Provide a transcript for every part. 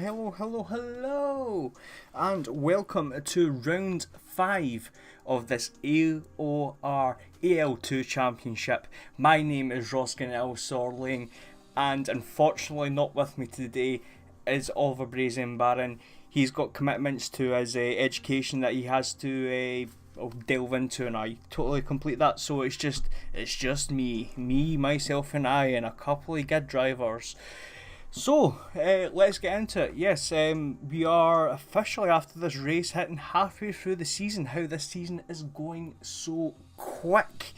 hello, and welcome to round 5 of this AOR AL2 Championship. My name is Roskin L. Sorling, and unfortunately not with me today is Oliver Brazen Baron. He's got commitments to his education that he has to delve into, and I totally complete that. So it's just me, myself, and I, and a couple of good drivers. So let's get into it. Yes, we are officially, after this race, hitting halfway through the season. How this season is going so quick,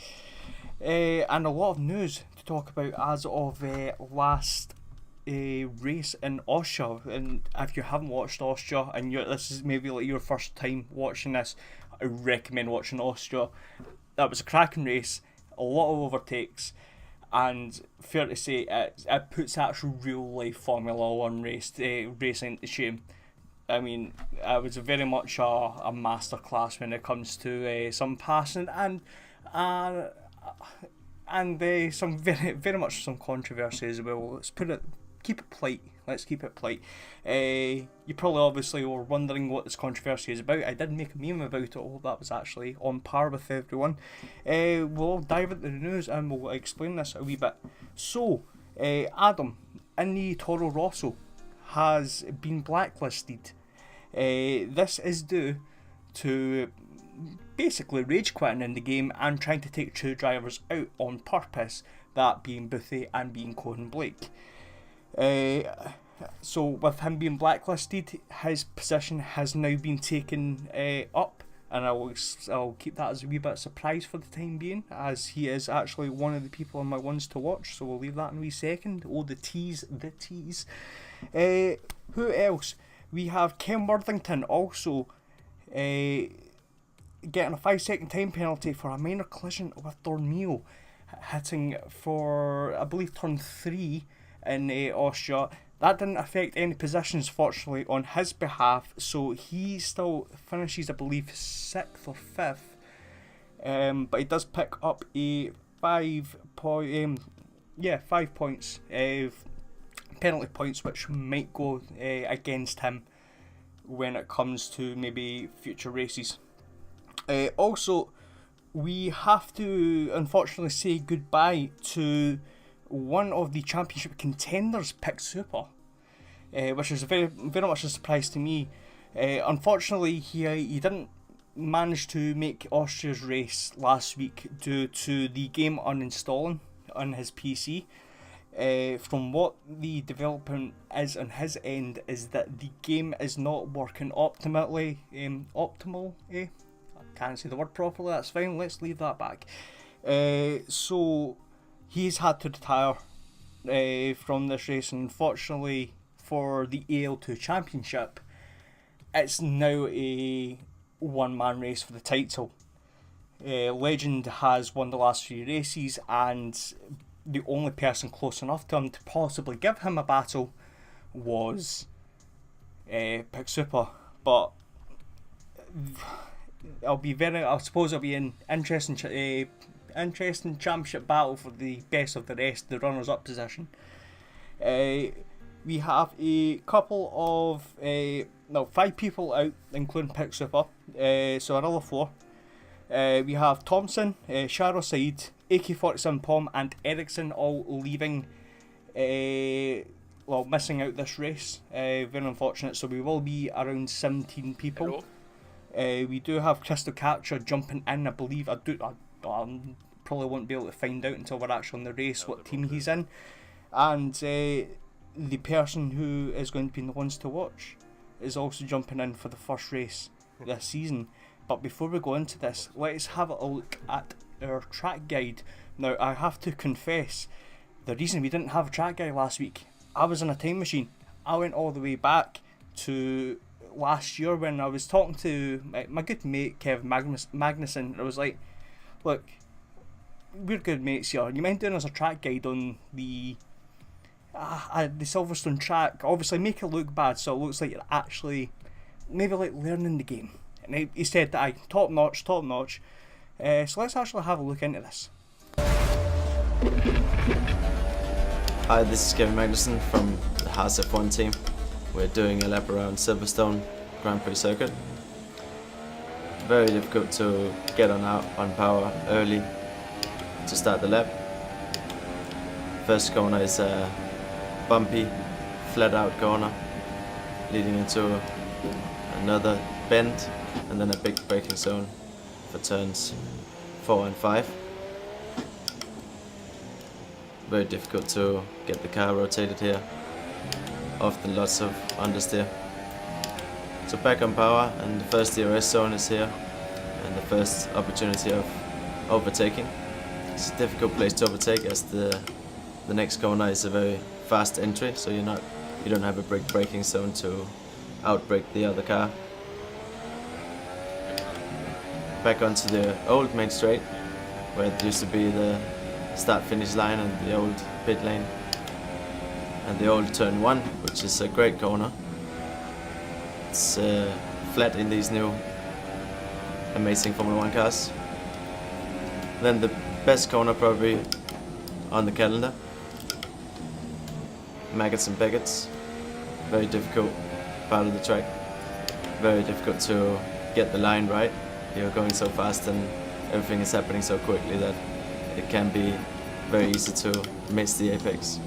and a lot of news to talk about as of last race in Austria. And if you haven't watched Austria and this is maybe like your first time watching this, I recommend watching Austria. That was a cracking race, a lot of overtakes, and fair to say it puts actual real life Formula 1 racing to shame. I mean, it was very much a masterclass when it comes to some passing and some very much some controversy as well. Keep it polite. You probably obviously were wondering what this controversy is about. I did make a meme about it. Oh, that was actually on par with everyone. We'll dive into the news and we'll explain this a wee bit. So, Adam in the Toro Rosso has been blacklisted. This is due to basically rage quitting in the game and trying to take two drivers out on purpose, that being Boothie and being Cohen Blake. So with him being blacklisted, his position has now been taken up, and I'll keep that as a wee bit of surprise for the time being, as he is actually one of the people on my ones to watch, so we'll leave that in a wee second. Oh, the tease. Who else? We have Ken Worthington also getting a 5-second time penalty for a minor collision with Dormio, hitting for, I believe, turn 3 in Austria. That didn't affect any positions, fortunately, on his behalf, so he still finishes, I believe, 6th or 5th, but he does pick up a 5 points, penalty points, which might go against him when it comes to maybe future races. Also, we have to unfortunately say goodbye to one of the championship contenders, Pick Super, which is very much a surprise to me. Unfortunately, he didn't manage to make Austria's race last week due to the game uninstalling on his PC. From what the development is on his end is that the game is not working optimally. I can't say the word properly, that's fine, let's leave that back. So he's had to retire from this race, and unfortunately for the AL2 Championship, it's now a one-man race for the title. Legend has won the last few races, and the only person close enough to him to possibly give him a battle was Pick Super. But I suppose it'll be an interesting championship battle for the best of the rest, the runners-up position. We have a couple of 5 people out, including Pick Super, so another 4. We have Thompson, Sharo Said, AK-47 Pom and Ericsson all leaving, missing out this race. Very unfortunate, so we will be around 17 people. Hello. We do have Crystal Capture jumping in, I believe. I probably won't be able to find out until we're actually on the race what team he's in. And the person who is going to be the ones to watch is also jumping in for the first race this season. But before we go into this, let's have a look at our track guide. Now, I have to confess, the reason we didn't have a track guide last week, I was in a time machine. I went all the way back to last year when I was talking to my good mate Kev Magnuson. I was like, look, we're good mates here, you mind doing us a track guide on the Silverstone track? Obviously make it look bad so it looks like you're actually maybe like learning the game. And he said that top notch. So let's actually have a look into this. Hi, this is Kevin Magnuson from the Haas F1 team. We're doing a lap around Silverstone Grand Prix circuit. Very difficult to get on power early to start the lap. First corner is a bumpy, flat out corner leading into another bend and then a big braking zone for turns 4 and 5. Very difficult to get the car rotated here. Often lots of understeer. So back on power, and the first DRS zone is here, and the first opportunity of overtaking. It's a difficult place to overtake as the next corner is a very fast entry, so you don't have a big braking zone to outbrake the other car. Back onto the old main straight, where it used to be the start-finish line and the old pit lane, and the old turn 1, which is a great corner. It's flat in these new amazing Formula 1 cars. Then the best corner probably on the calendar, Maggots and Beckets. Very difficult part of the track. Very difficult to get the line right. You're going so fast and everything is happening so quickly that it can be very easy to miss the apex.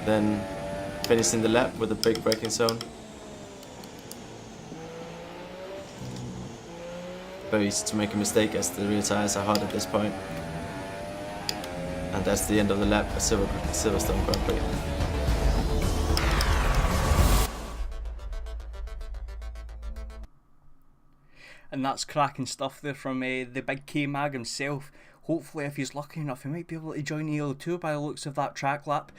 Then finishing the lap with a big braking zone. Very easy to make a mistake as the rear tires are hot at this point. And that's the end of the lap at Silverstone Grand Prix. And that's cracking stuff there from the big K-Mag himself. Hopefully, if he's lucky enough, he might be able to join AL2 by the looks of that track lap.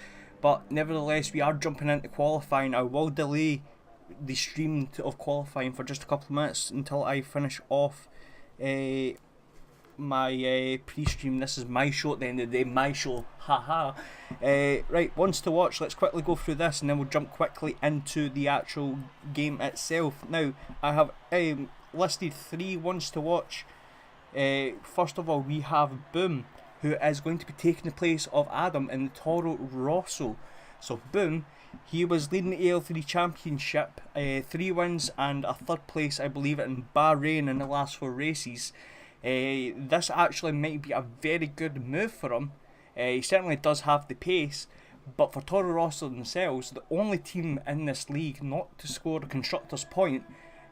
But nevertheless, we are jumping into qualifying. I will delay the stream of qualifying for just a couple of minutes until I finish off my pre-stream. This is my show at the end of the day, my show, haha. Right, ones to watch, let's quickly go through this and then we'll jump quickly into the actual game itself. Now, I have listed 3 ones to watch. First of all, we have Boom, who is going to be taking the place of Adam in the Toro Rosso. So Boom, he was leading the AL3 Championship, 3 wins and a 3rd place, I believe, in Bahrain in the last 4 races. This actually might be a very good move for him. He certainly does have the pace, but for Toro Rosso themselves, the only team in this league not to score a Constructors' Point,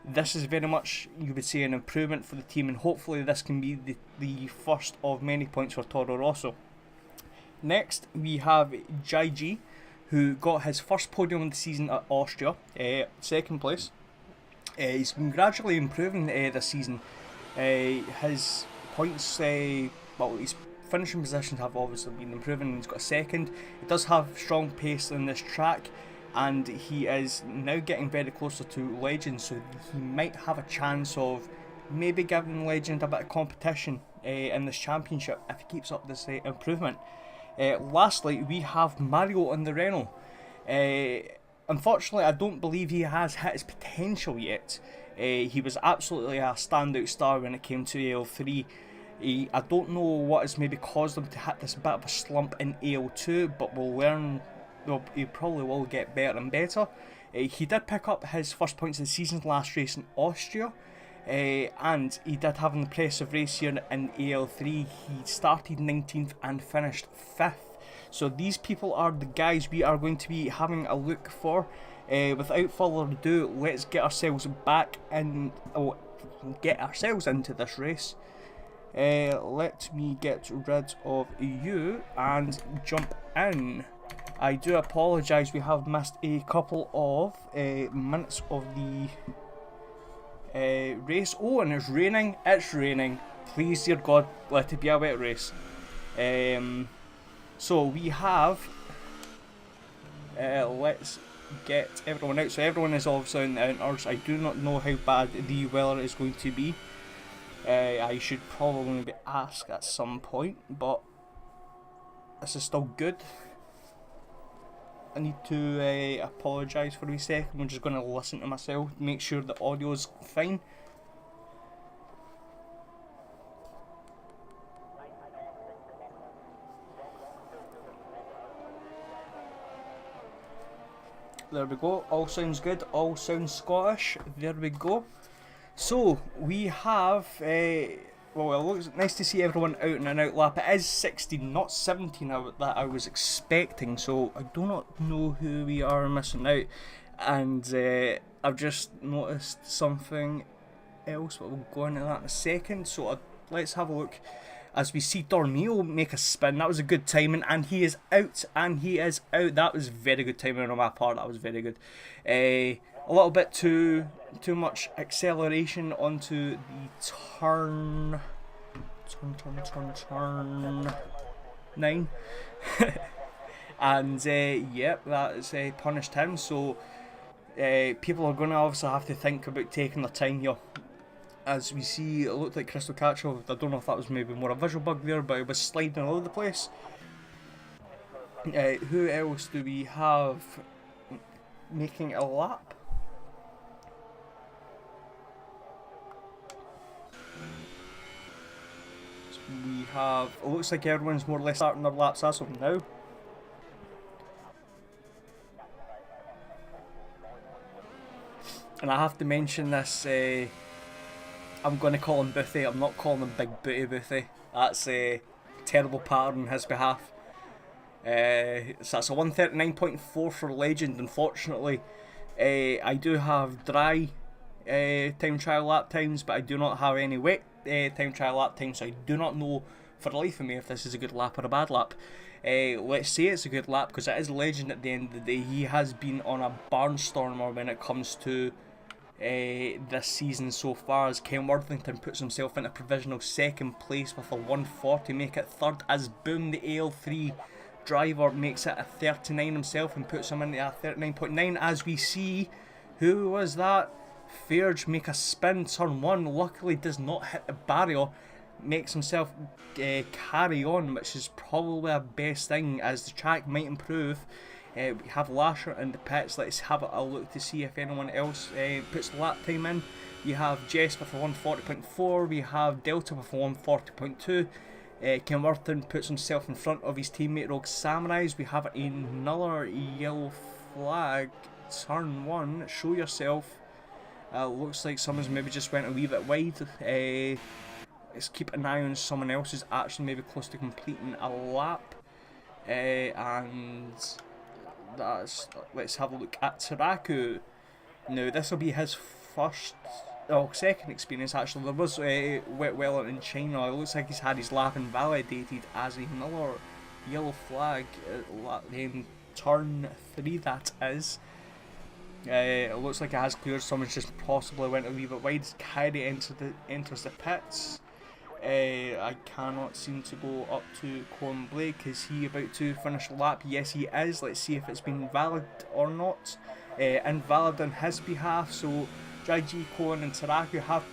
this is very much, you would say, an improvement for the team, and hopefully this can be the first of many points for Toro Rosso. Next, we have Jaiji, who got his first podium of the season at Austria, 2nd place. He's been gradually improving this season. His points, his finishing positions have obviously been improving. He's got a 2nd. He does have strong pace in this track, and he is now getting very closer to Legend, so he might have a chance of maybe giving Legend a bit of competition in this championship if he keeps up this improvement. Lastly, we have Mario on the Renault. Unfortunately, I don't believe he has hit his potential yet. He was absolutely a standout star when it came to AL3. I don't know what has maybe caused him to hit this bit of a slump in AL2, but we'll learn. Well, he probably will get better and better. He did pick up his first points of the season's last race in Austria, and he did have an impressive race here in AL3. He started 19th and finished 5th. So these people are the guys we are going to be having a look for. Without further ado, let's get ourselves into this race. Let me get rid of you and jump in. I do apologise, we have missed a couple of minutes of the race. Oh, and it's raining. It's raining. Please, dear God, let it be a wet race. So we have... let's get everyone out. So everyone is obviously in the outdoors. I do not know how bad the weather is going to be. I should probably maybe ask at some point, but this is still good. I need to apologise for a wee second. I'm just going to listen to myself, make sure the audio is fine. There we go. All sounds good. All sounds Scottish. There we go. So we have. Well, it looks nice to see everyone out in an out lap. It is 16, not 17 that I was expecting. So I do not know who we are missing out. And I've just noticed something else, but we'll go into that in a second. So let's have a look as we see Dormio make a spin. That was a good timing, and he is out, That was very good timing on my part. That was very good. A little bit too much acceleration onto the turn 9. And yep, that is punished him. So people are going to obviously have to think about taking their time here. As we see, it looked like Crystal Catcher. I don't know if that was maybe more a visual bug there, but it was sliding all over the place. Who else do we have making a lap? So we have, it looks like everyone's more or less starting their laps as of now. And I have to mention this, I'm going to call him Boothie. I'm not calling him Big Booty Boothie. That's a terrible pattern on his behalf. So that's a 139.4 for Legend. Unfortunately, I do have dry time trial lap times, but I do not have any wet time trial lap times, so I do not know for the life of me if this is a good lap or a bad lap. Let's say it's a good lap because it is Legend at the end of the day. He has been on a barnstormer when it comes to this season so far, as Ken Worthington puts himself into provisional second place with a 140, make it third as Boom, the AL3 driver, makes it a 39 himself and puts him into a 39.9. As we see, who was that? Fairge make a spin, turn 1, luckily does not hit the barrier, makes himself carry on, which is probably a best thing as the track might improve. We have Lasher in the pits. Let's have a look to see if anyone else puts the lap time in. We have Jess with a 140.4. We have Delta with a 140.2. Ken Worthington puts himself in front of his teammate Rogue Samurais. We have another yellow flag. Turn 1. Show yourself. Looks like someone's maybe just went a wee bit wide. Let's keep an eye on someone else who's actually maybe close to completing a lap. And let's have a look at Taraku. Now this will be his second experience actually. There was Wet Well in China. It looks like he's had his lap invalidated as another yellow flag in turn 3 that is. It looks like it has cleared. Someone's just possibly went a wee bit wide. Kyrie enters the pits. I cannot seem to go up to Colin Blake. Is he about to finish a lap? Yes, he is. Let's see if it's been valid or not. Invalid on his behalf. So JG, Colin and Taraku have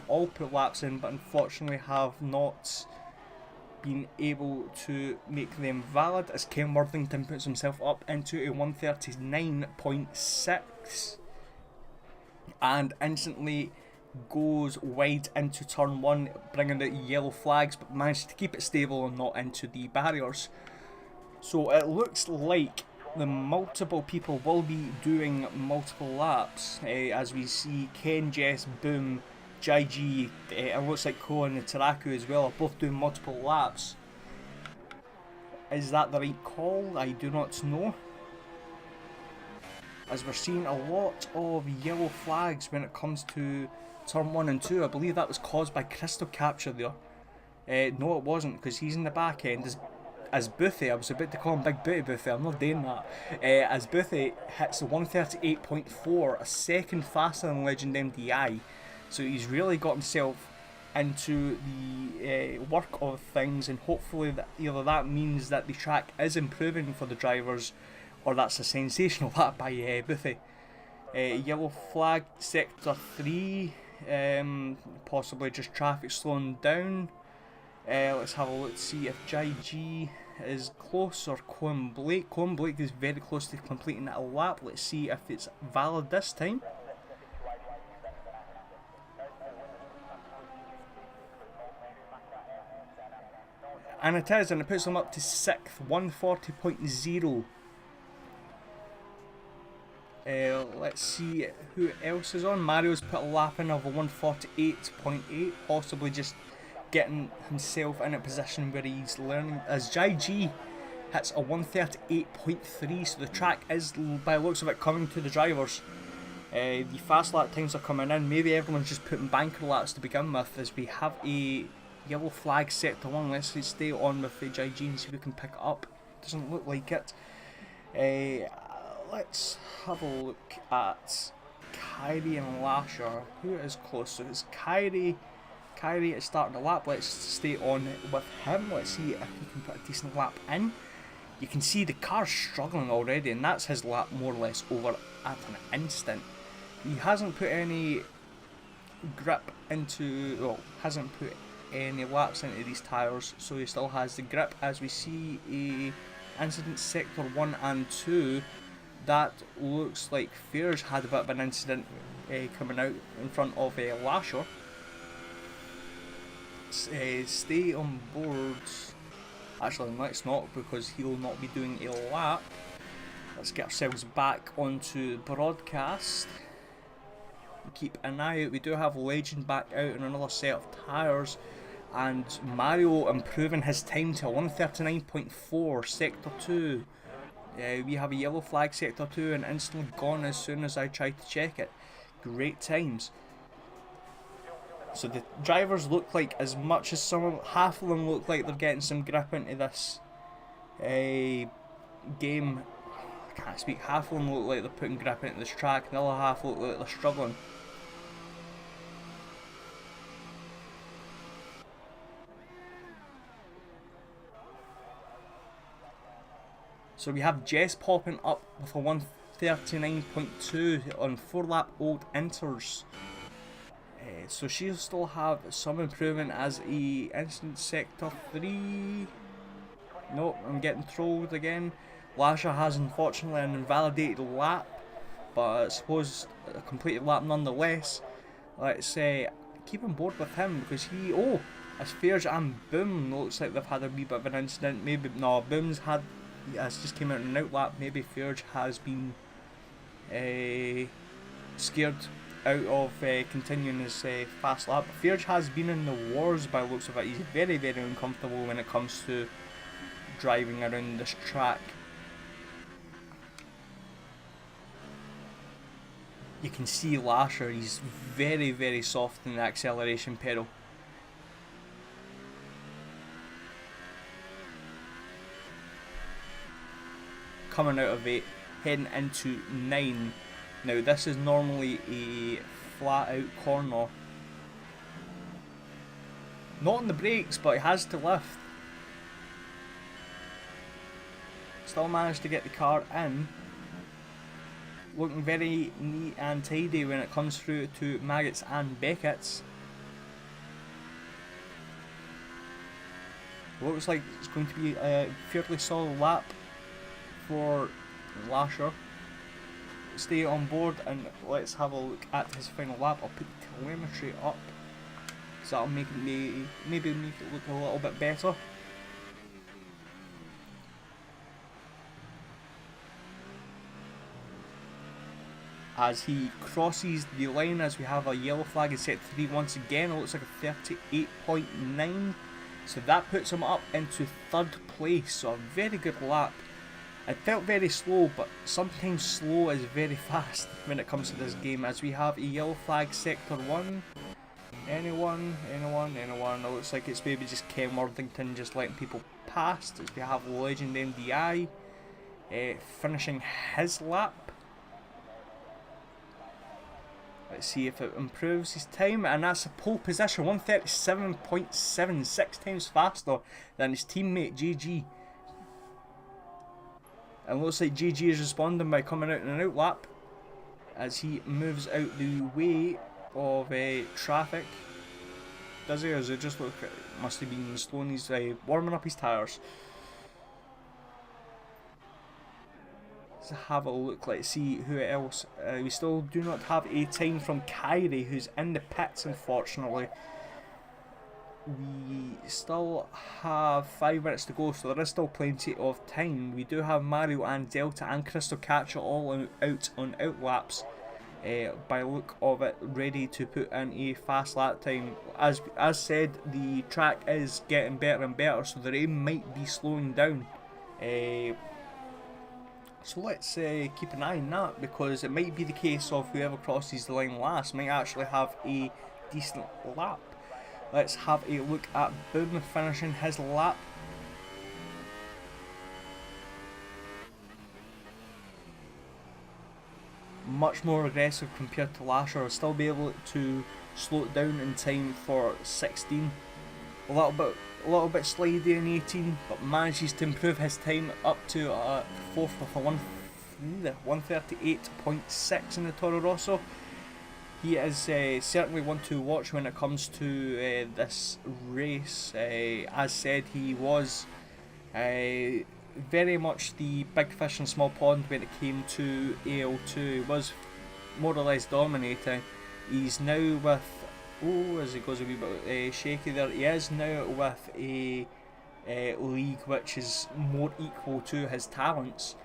all put laps in, but unfortunately have not been able to make them valid, as Ken Worthington puts himself up into a 139.6 and instantly goes wide into turn 1, bringing out yellow flags, but managed to keep it stable and not into the barriers. So it looks like the multiple people will be doing multiple laps, as we see Ken, Jess, Boom, JG, it looks like Koen and Taraku as well are both doing multiple laps. Is that the right call? I do not know, as we're seeing a lot of yellow flags when it comes to turn 1 and 2. I believe that was caused by Crystal Capture there. No, it wasn't, because he's in the back end as Boothie. I was about to call him Big Booty Boothie, I'm not doing that. As Boothie hits the 138.4, a second faster than Legend MDI. So he's really got himself into the work of things, and hopefully either that means that the track is improving for the drivers, or that's a sensational lap by Boothie. Yellow flag, sector 3, possibly just traffic slowing down. Let's have a look to see if JG is close, or Colin Blake. Colin Blake is very close to completing a lap. Let's see if it's valid this time. And it is, and it puts him up to 6th, 140.0. Let's see who else is on. Mario's put a lap in of a 148.8, possibly just getting himself in a position where he's learning. As G hits a 138.3, so the track is, by the looks of it, coming to the drivers. The fast lap times are coming in. Maybe everyone's just putting banker laps to begin with, as we have a yellow flag sector 1. Let's stay on with the JG and see if we can pick it up. Doesn't look like it. Let's have a look at Kyrie and Lasher. Who is closer? It's Kyrie. Kyrie is starting the lap. Let's stay on with him. Let's see if he can put a decent lap in. You can see the car's struggling already, and that's his lap more or less over at an instant. He hasn't put any grip into, well, hasn't put any laps into these tyres, so he still has the grip. As we see a incident sector 1 and 2, that looks like Fears had a bit of an incident coming out in front of Lasher. Stay on board. Actually, let's not, because he'll not be doing a lap. Let's get ourselves back onto broadcast. Keep an eye out. We do have Legend back out in another set of tyres, and Mario improving his time to 139.4, sector 2. We have a yellow flag sector 2 and instantly gone as soon as I tried to check it. Great times. So the drivers look like, as much as half of them look like they're getting some grip into this game. I can't speak. Half of them look like they're putting grip into this track, and the other half look like they're struggling. So we have Jess popping up with a 139.2 on 4-lap old inters. So she'll still have some improvement as a instant sector 3. Nope, I'm getting trolled again. Lasher has unfortunately an invalidated lap, but I suppose a completed lap nonetheless. Let's keep on board with him, because he, as Fairs and Boom looks like they've had a wee bit of an incident. Maybe, no, Boom's has just came out in an out lap. Maybe Fairs has been scared out of continuing his fast lap. Fairs has been in the wars by the looks of it. He's very, very uncomfortable when it comes to driving around this track. You can see Lasher, he's very, very soft in the acceleration pedal. Coming out of 8, heading into 9. Now this is normally a flat out corner. Not on the brakes, but he has to lift. Still managed to get the car in. Looking very neat and tidy when it comes through to Maggots and Beckett's. Looks like it's going to be a fairly solid lap for Lasher. Stay on board and let's have a look at his final lap. I'll put the telemetry up, so that'll make it maybe make it look a little bit better. As he crosses the line, as we have a yellow flag in set 3 once again, it looks like a 38.9, so that puts him up into 3rd place, so a very good lap. It felt very slow, but sometimes slow is very fast when it comes to this game, as we have a yellow flag sector 1. Anyone? It looks like it's maybe just Ken Worthington just letting people past, as we have Legend MDI finishing his lap. Let's see if it improves his time, and that's a pole position, 137.7, 6 times faster than his teammate GG. And looks like GG is responding by coming out in an out lap as he moves out the way of traffic. Does he, or does it just look, must have been slowing his, warming up his tyres. Let's have a look, let's see who else. We still do not have a time from Kyrie, who's in the pits unfortunately. we still have 5 minutes to go, so there is still plenty of time. We do have Mario and Delta and Crystal Catcher all out on outlaps. By look of it, ready to put in a fast lap time. As said, the track is getting better and better, so the rain might be slowing down. So let's keep an eye on that, because it might be the case of whoever crosses the line last might actually have a decent lap. Let's have a look at Boom finishing his lap. Much more aggressive compared to last year. Still be able to slow it down in time for 16. A little bit slidey in 18, but manages to improve his time up to 4th with a 138.6 in the Toro Rosso. He is certainly one to watch when it comes to this race. As said, he was very much the big fish in small pond when it came to AL2. He was more or less dominating. He's now with, as it goes a wee bit shaky there, he is now with a league which is more equal to his talents,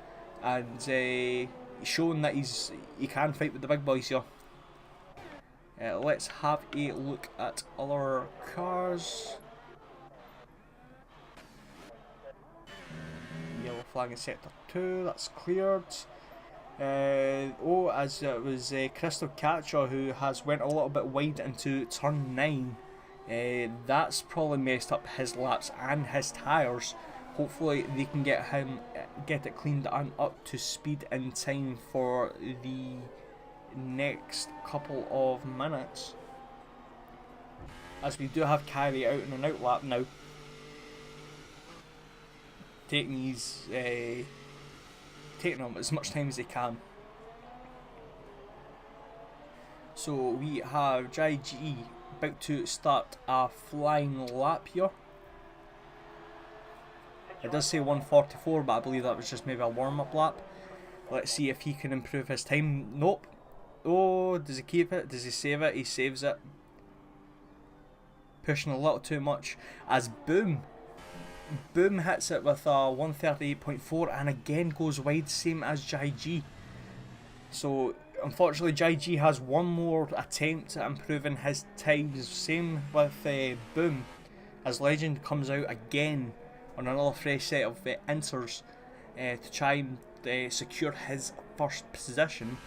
and he's shown that he can fight with the big boys here. Let's have a look at other cars. Yellow flag in sector 2, that's cleared. As it was Crystal Catcher who has went a little bit wide into turn 9. That's probably messed up his laps and his tyres. Hopefully they can get it cleaned and up to speed in time for the next couple of minutes, as we do have Kyrie out in an out lap now, taking him as much time as he can. So we have JG about to start a flying lap here. It does say 144, but I believe that was just maybe a warm-up lap. Let's see if he can improve his time. Nope. Oh, does he keep it? Does he save it? He saves it. Pushing a little too much, as Boom hits it with a 138.4 and again goes wide, same as JG. So unfortunately JG has one more attempt at improving his times. Same with Boom, as Legend comes out again on another fresh set of inters to try and secure his first position.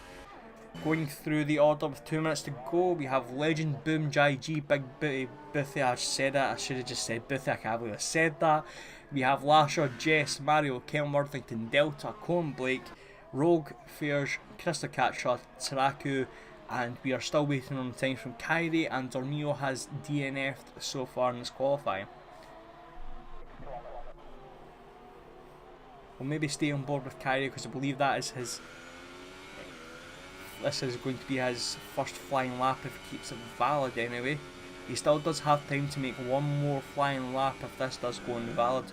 Going through the order with 2 minutes to go, we have Legend, Boom, JG, Big Booty, Boothie. I said it, I should have just said Boothie, I can't believe I said that. We have Lasher, Jess, Mario, Ken Worthington, Delta, Colin Blake, Rogue, Fierge, Crystal Catcher, Taraku, and we are still waiting on time from Kyrie, and Dornio has DNF'd so far in this qualifying. We'll maybe stay on board with Kyrie because I believe that is his. This is going to be his first flying lap if he keeps it valid anyway. He still does have time to make one more flying lap if this does go invalid.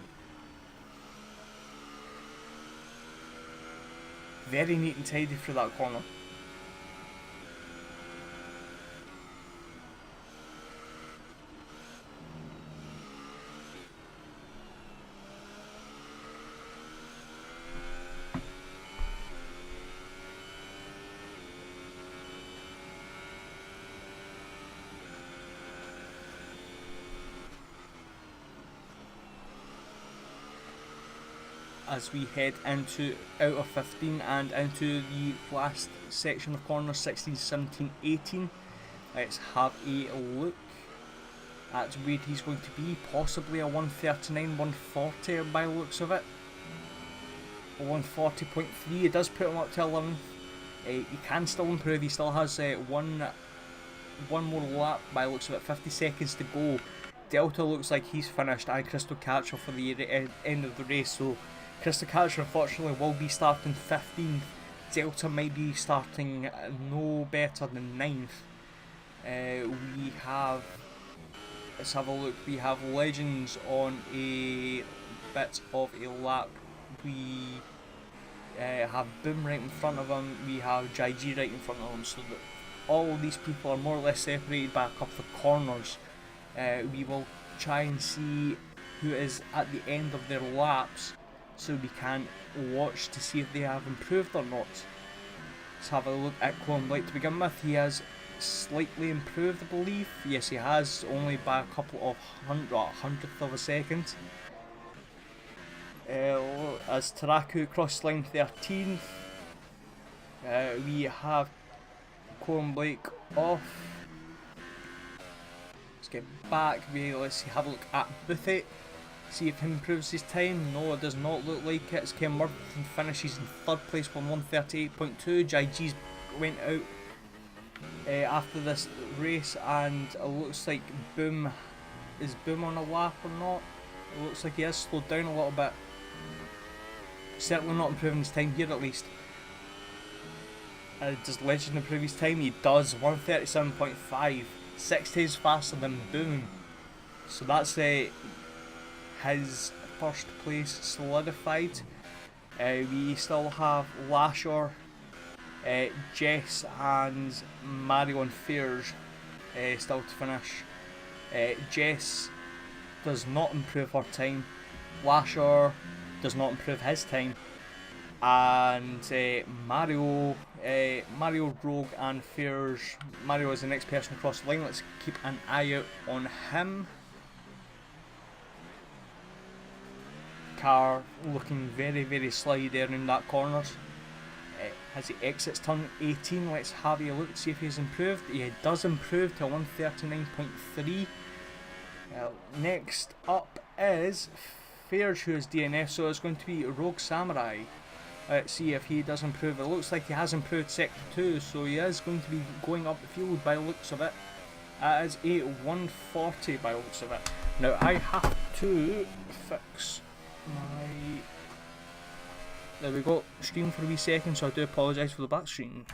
Very neat and tidy through that corner. As we head into out of 15 and into the last section of corners, 16, 17, 18. Let's have a look at where he's going to be. Possibly a 139, 140 by the looks of it. A 140.3, it does put him up to 11th. He can still improve, he still has one more lap by the looks of it, 50 seconds to go. Delta looks like he's finished, and Crystal Catcher for the end of the race, so Crystal Catcher unfortunately will be starting 15th. Delta might be starting no better than 9th. We have, let's have a look, we have Legends on a bit of a lap. We have Boom right in front of him, we have JG right in front of him, so that all of these people are more or less separated by a couple of corners. We will try and see who is at the end of their laps so we can watch to see if they have improved or not. Let's have a look at Colin Blight to begin with. He has slightly improved, I believe. Yes, he has, only by a couple of hundredth of a second. As Taraku crossed line 13th, we have Colin Blake off. Let's get back. Let's have a look at Boothie. See if he improves his time. No, it does not look like it. As Ken Worthington finishes in third place with 138.2. JG's went out after this race, and it looks like Boom on a lap or not. It looks like he has slowed down a little bit. Certainly not improving his time here, at least. Does Legend improve his time? He does. 137.5. 6 days faster than Boom. So that's his first place solidified. We still have Lasher, Jess and Mario and Fears still to finish. Jess does not improve her time. Lasher does not improve his time. And Mario, Rogue and Fears. Mario is the next person across the line. Let's keep an eye out on him. Car looking very, very slidey there in that corner. As he exits turn 18, let's have a look, see if he's improved. He does improve to 139.3. Next up is Fears, who is DNF, so it's going to be Rogue Samurai. Let's see if he does improve. It looks like he has improved Sector 2, so he is going to be going up the field by the looks of it. That is a 140 by the looks of it. Now I have to fix my... There we go, screen for a wee second, so I do apologise for the back screen.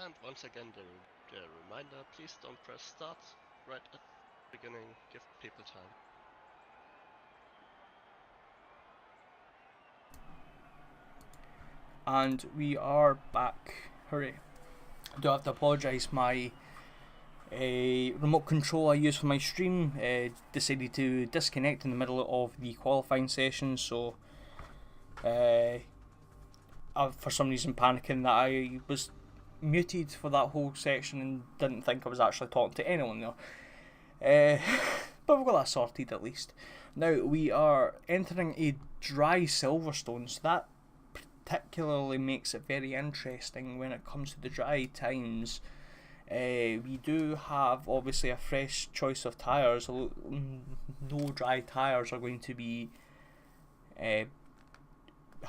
And once again, the reminder, please don't press start right at the beginning, give people time. And we are back. Hooray. I do have to apologise, my remote control I use for my stream decided to disconnect in the middle of the qualifying session, so for some reason panicking that I was muted for that whole section and didn't think I was actually talking to anyone there. But we've got that sorted at least. Now we are entering a dry Silverstone, so that particularly makes it very interesting when it comes to the dry times. We do have obviously a fresh choice of tyres. No dry tyres are going to be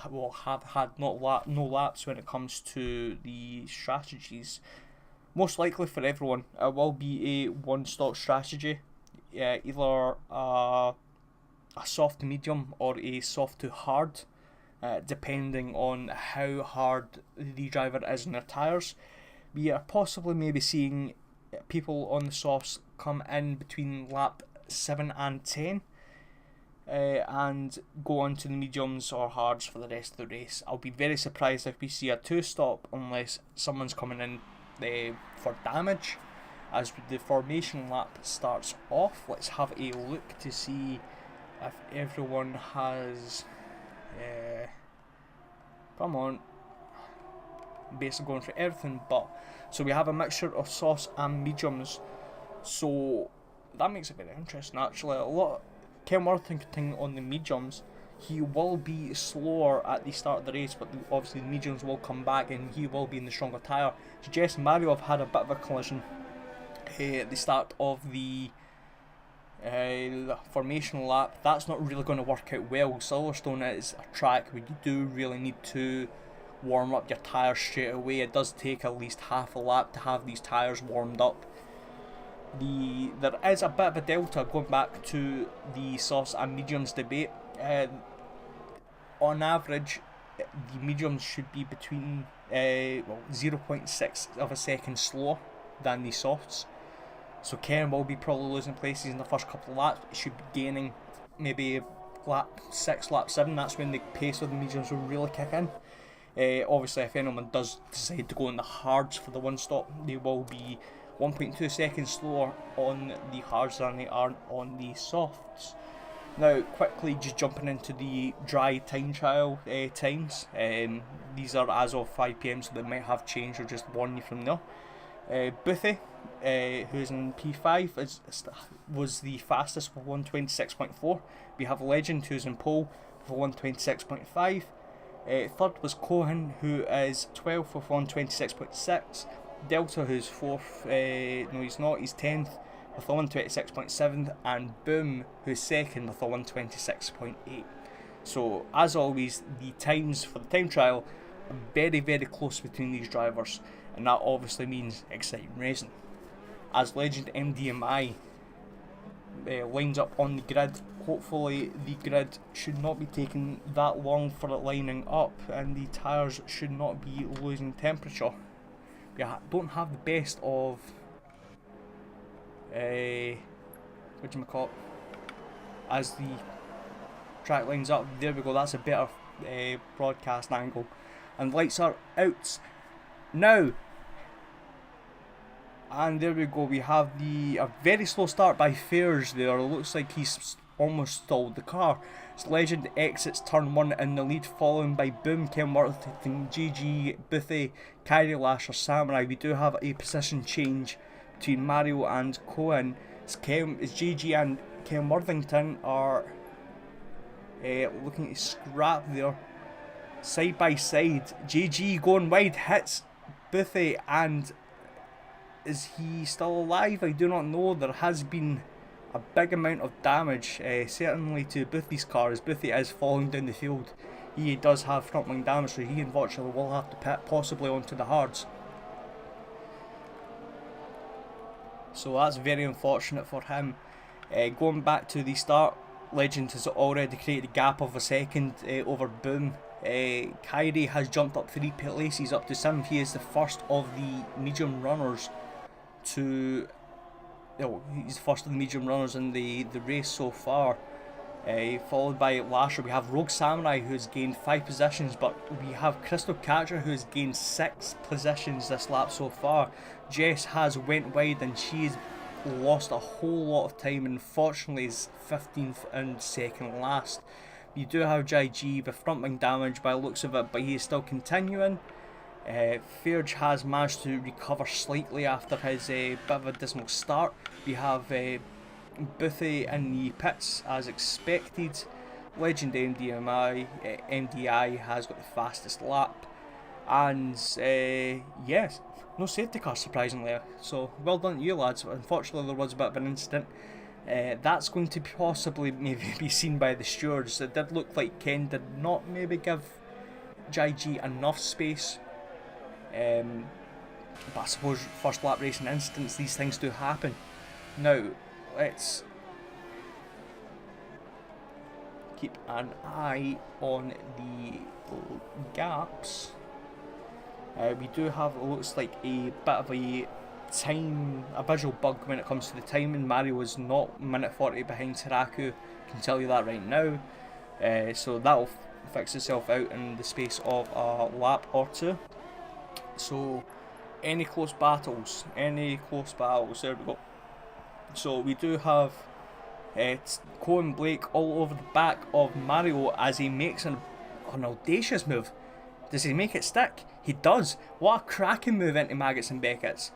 will have had no laps when it comes to the strategies. Most likely for everyone, it will be a one-stop strategy, either a soft to medium or a soft to hard, depending on how hard the driver is in their tyres. We are possibly maybe seeing people on the softs come in between lap 7 and 10. And go on to the mediums or hards for the rest of the race. I'll be very surprised if we see a 2-stop unless someone's coming in for damage. As the formation lap starts off, let's have a look to see if everyone has come on, basically going for everything, but so we have a mixture of softs and mediums, so that makes it very interesting actually. A lot Ken Worthington on the mediums, he will be slower at the start of the race, but obviously the mediums will come back and he will be in the stronger tyre. So Jess and Mario have had a bit of a collision at the start of the formation lap. That's not really going to work out well. Silverstone is a track where you do really need to warm up your tyres straight away. It does take at least half a lap to have these tyres warmed up. There is a bit of a delta going back to the softs and mediums debate. On average, the mediums should be between 0.6 of a second slower than the softs. So Ken will be probably losing places in the first couple of laps. It should be gaining maybe lap 6, lap 7. That's when the pace of the mediums will really kick in. Obviously, if anyone does decide to go in the hards for the one stop, they will be 1.2 seconds slower on the hards than they are on the softs. Now, quickly just jumping into the dry time trial times. These are as of 5 PM, so they might have changed or just warn you from there. Boothie, who's in P5, was the fastest with 126.4. We have Legend, who's in pole for 126.5. Third was Cohen, who is 12th with 126.6. Delta, who's 4th, no he's not, he's 10th with a 126.7, and Boom, who's 2nd with a 126.8. So, as always, the times for the time trial are very, very close between these drivers, and that obviously means exciting racing. As Legend MDMI lines up on the grid, hopefully the grid should not be taking that long for it lining up, and the tyres should not be losing temperature. We don't have the best of whatchamacallit, as the track lines up. There we go, that's a better broadcast angle. And lights are out now. And there we go, we have a very slow start by Fairs there. It looks like he's almost stalled the car. So Legend exits turn 1 in the lead, followed by Boom, Kenworthington, GG, Boothie, Kyrie Lasher, Samurai. We do have a position change between Mario and Cohen. It's GG and Kenworthington are looking to scrap there. Side by side, GG going wide, hits Boothie, and is he still alive? I do not know. There has been a big amount of damage, certainly to Boothie's car, as Boothie is falling down the field. He does have front wing damage, so he unfortunately will have to pit, possibly onto the hards. So that's very unfortunate for him. Going back to the start, Legend has already created a gap of a second over Boom. Kyrie has jumped up 3 places up to 7th. He is the first of the medium runners to... he's the first of the medium runners in the race so far. Followed by Lasher. We have Rogue Samurai, who has gained 5 positions, but we have Crystal Catcher, who has gained 6 positions this lap so far. Jess has went wide, and she's lost a whole lot of time, and unfortunately is 15th and second last. You do have JG with front wing damage by the looks of it, but he is still continuing. Fairge has managed to recover slightly after his bit of a dismal start. We have Boothie in the pits as expected. Legend MDI has got the fastest lap, and yes, no safety car surprisingly, so well done to you lads. Unfortunately there was a bit of an incident. That's going to possibly maybe be seen by the stewards. It did look like Ken did not maybe give JG enough space, but I suppose first lap racing incidents, these things do happen. Now let's keep an eye on the gaps. We do have, it looks like, a bit of a visual bug when it comes to the timing. Mario is not minute 40 behind Taraku, I can tell you that right now. So that will fix itself out in the space of a lap or two. So any close battles, there we go. So we do have Cohen Blake all over the back of Mario as he makes an audacious move. Does he make it stick? He does. What a cracking move into Maggots and Beckett's.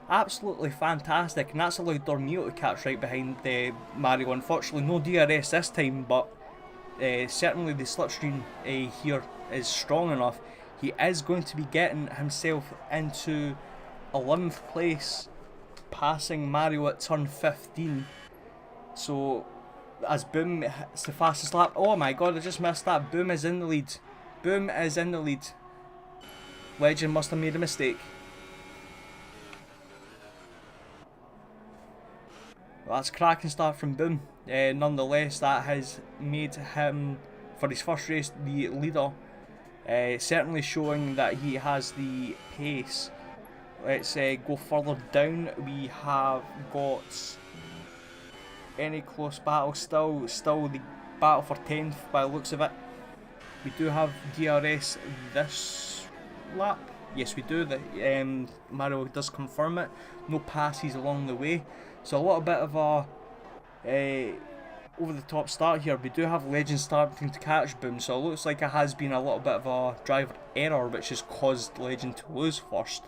Absolutely fantastic, and that's allowed Dormio to catch right behind Mario. Unfortunately no DRS this time, but certainly the slipstream here is strong enough. He is going to be getting himself into 11th place, passing Mario at turn 15. So as Boom hits the fastest lap, oh my god, I just missed that. Boom is in the lead. Boom is in the lead. Legend must have made a mistake. Well, that's a cracking start from Boom. Nonetheless, that has made him, for his first race, the leader Certainly showing that he has the pace. Let's go further down. We have got any close battle. Still the battle for 10th by the looks of it. We do have DRS this lap. Yes, we do. Mario does confirm it. No passes along the way. So a little bit of a over the top start here. We do have Legend starting to catch Boom, so it looks like it has been a little bit of a driver error, which has caused Legend to lose first.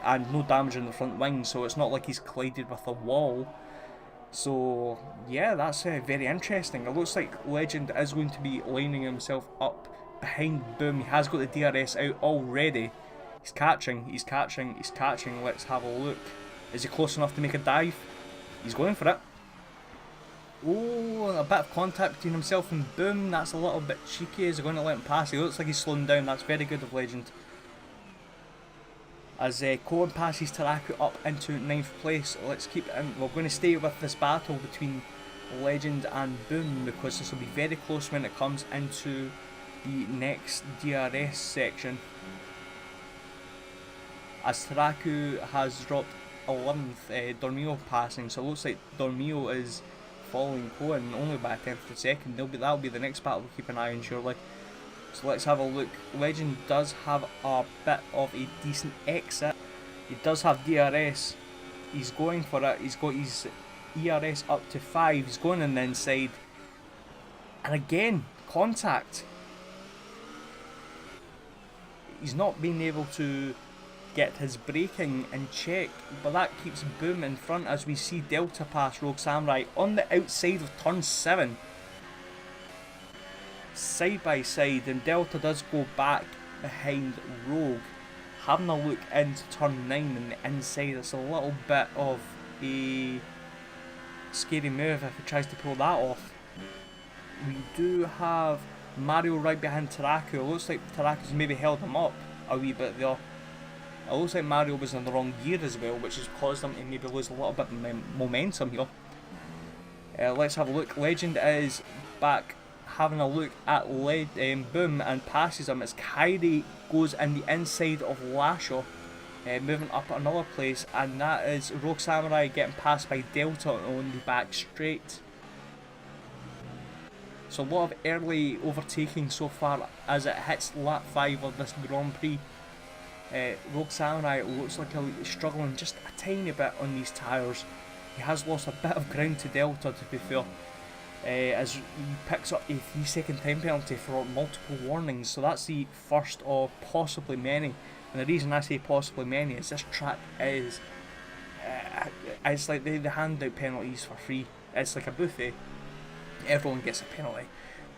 And no damage in the front wing, so it's not like he's collided with a wall. So yeah, that's very interesting. It looks like Legend is going to be lining himself up behind Boom. He has got the DRS out already. He's catching. Let's have a look. Is he close enough to make a dive? He's going for it. Oh, a bit of contact between himself and Boom. That's a little bit cheeky. Is he going to let him pass? He looks like he's slowing down. That's very good of Legend. As Cohen passes Taraku up into 9th place, let's keep it in. We're going to stay with this battle between Legend and Boom because this will be very close when it comes into the next DRS section. As Taraku has dropped 11th, Dormio passing, so it looks like Dormio is following Cohen only by 10th of a second. That'll be the next battle we'll keep an eye on surely. So let's have a look. Legend does have a bit of a decent exit. He does have DRS. He's going for it. He's got his ERS up to 5. He's going on the inside. And again, contact. He's not been able to get his braking in check, but that keeps Boom in front as we see Delta pass Rogue Samurai on the outside of turn 7. Side by side, and Delta does go back behind Rogue. Having a look into turn 9 and the inside, it's a little bit of a scary move if he tries to pull that off. We do have Mario right behind Taraku. It looks like Taraku's maybe held him up a wee bit there. It looks like Mario was in the wrong gear as well, which has caused him to maybe lose a little bit of momentum here. Let's have a look. Legend is back having a look at Boom and passes him as Kairi goes in the inside of Lasher, moving up another place, and that is Rogue Samurai getting passed by Delta on the back straight. So a lot of early overtaking so far as it hits lap 5 of this Grand Prix. Rogue Samurai looks like he's struggling just a tiny bit on these tyres. He has lost a bit of ground to Delta, to be fair, as he picks up a 3-second time penalty for multiple warnings. So that's the first of possibly many. And the reason I say possibly many is this track is it's like they hand out penalties for free. It's like a buffet. Everyone gets a penalty.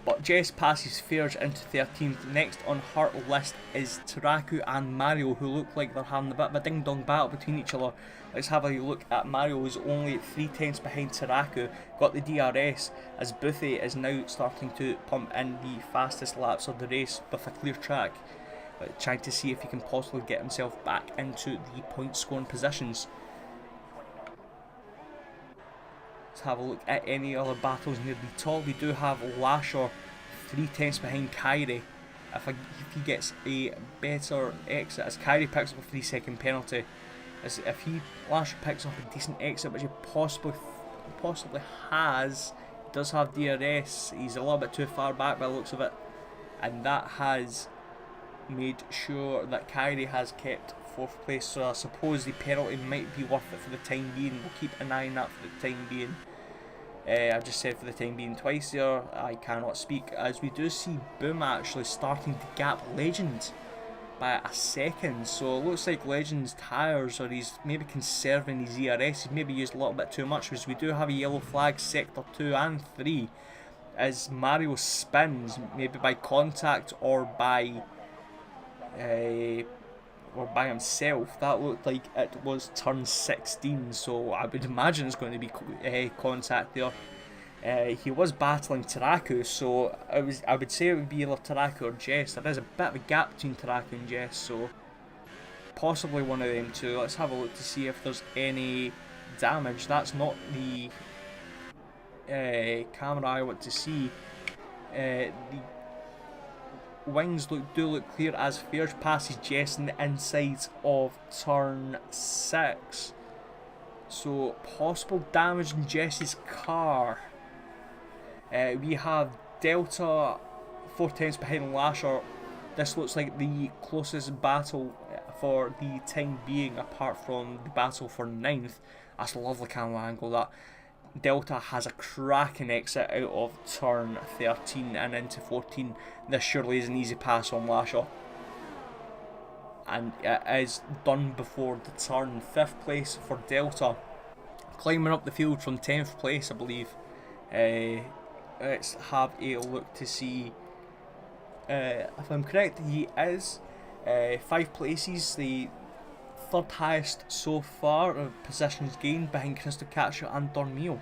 But Jess passes Fairs into 13th. Next on her list is Taraku and Mario, who look like they're having a bit of a ding-dong battle between each other. Let's have a look at Mario, who's only 3 tenths behind Taraku. Got the DRS, as Buffy is now starting to pump in the fastest laps of the race with a clear track, trying to see if he can possibly get himself back into the point scoring positions. Let's have a look at any other battles near the top. We do have Lasher 3 tenths behind Kairi. If he gets a better exit, as Kairi picks up a 3-second penalty, as if Lasher picks up a decent exit, which he possibly has, he does have DRS. He's a little bit too far back by the looks of it, and that has made sure that Kairi has kept 4th place, so I suppose the penalty might be worth it for the time being. We'll keep an eye on that for the time being. I've just said for the time being twice there. I cannot speak, as we do see Boom actually starting to gap Legend by a second. So it looks like Legend's tyres, or he's maybe conserving his ERS, he's maybe used a little bit too much, because we do have a yellow flag sector 2 and 3 as Mario spins, maybe by contact or by himself. That looked like it was turn 16, so I would imagine it's going to be contact there. He was battling Taraku, so I would say it would be either Taraku or Jess. There is a bit of a gap between Taraku and Jess, so possibly one of them two. Let's have a look to see if there's any damage. That's not the camera I want to see. wings do look clear as Fairs passes Jess in the inside of turn 6. So possible damage in Jess's car. We have Delta 4 tenths behind Lasher. This looks like the closest battle for the time being, apart from the battle for 9th. That's a lovely camera angle. That Delta has a cracking exit out of turn 13 and into 14. This surely is an easy pass on Lasher. And it is done before the turn. 5th place for Delta. Climbing up the field from 10th place, I believe. Let's have a look to see if I'm correct. He is 5 places, the 3rd highest so far of positions gained behind Crystal Catcher and Dormio.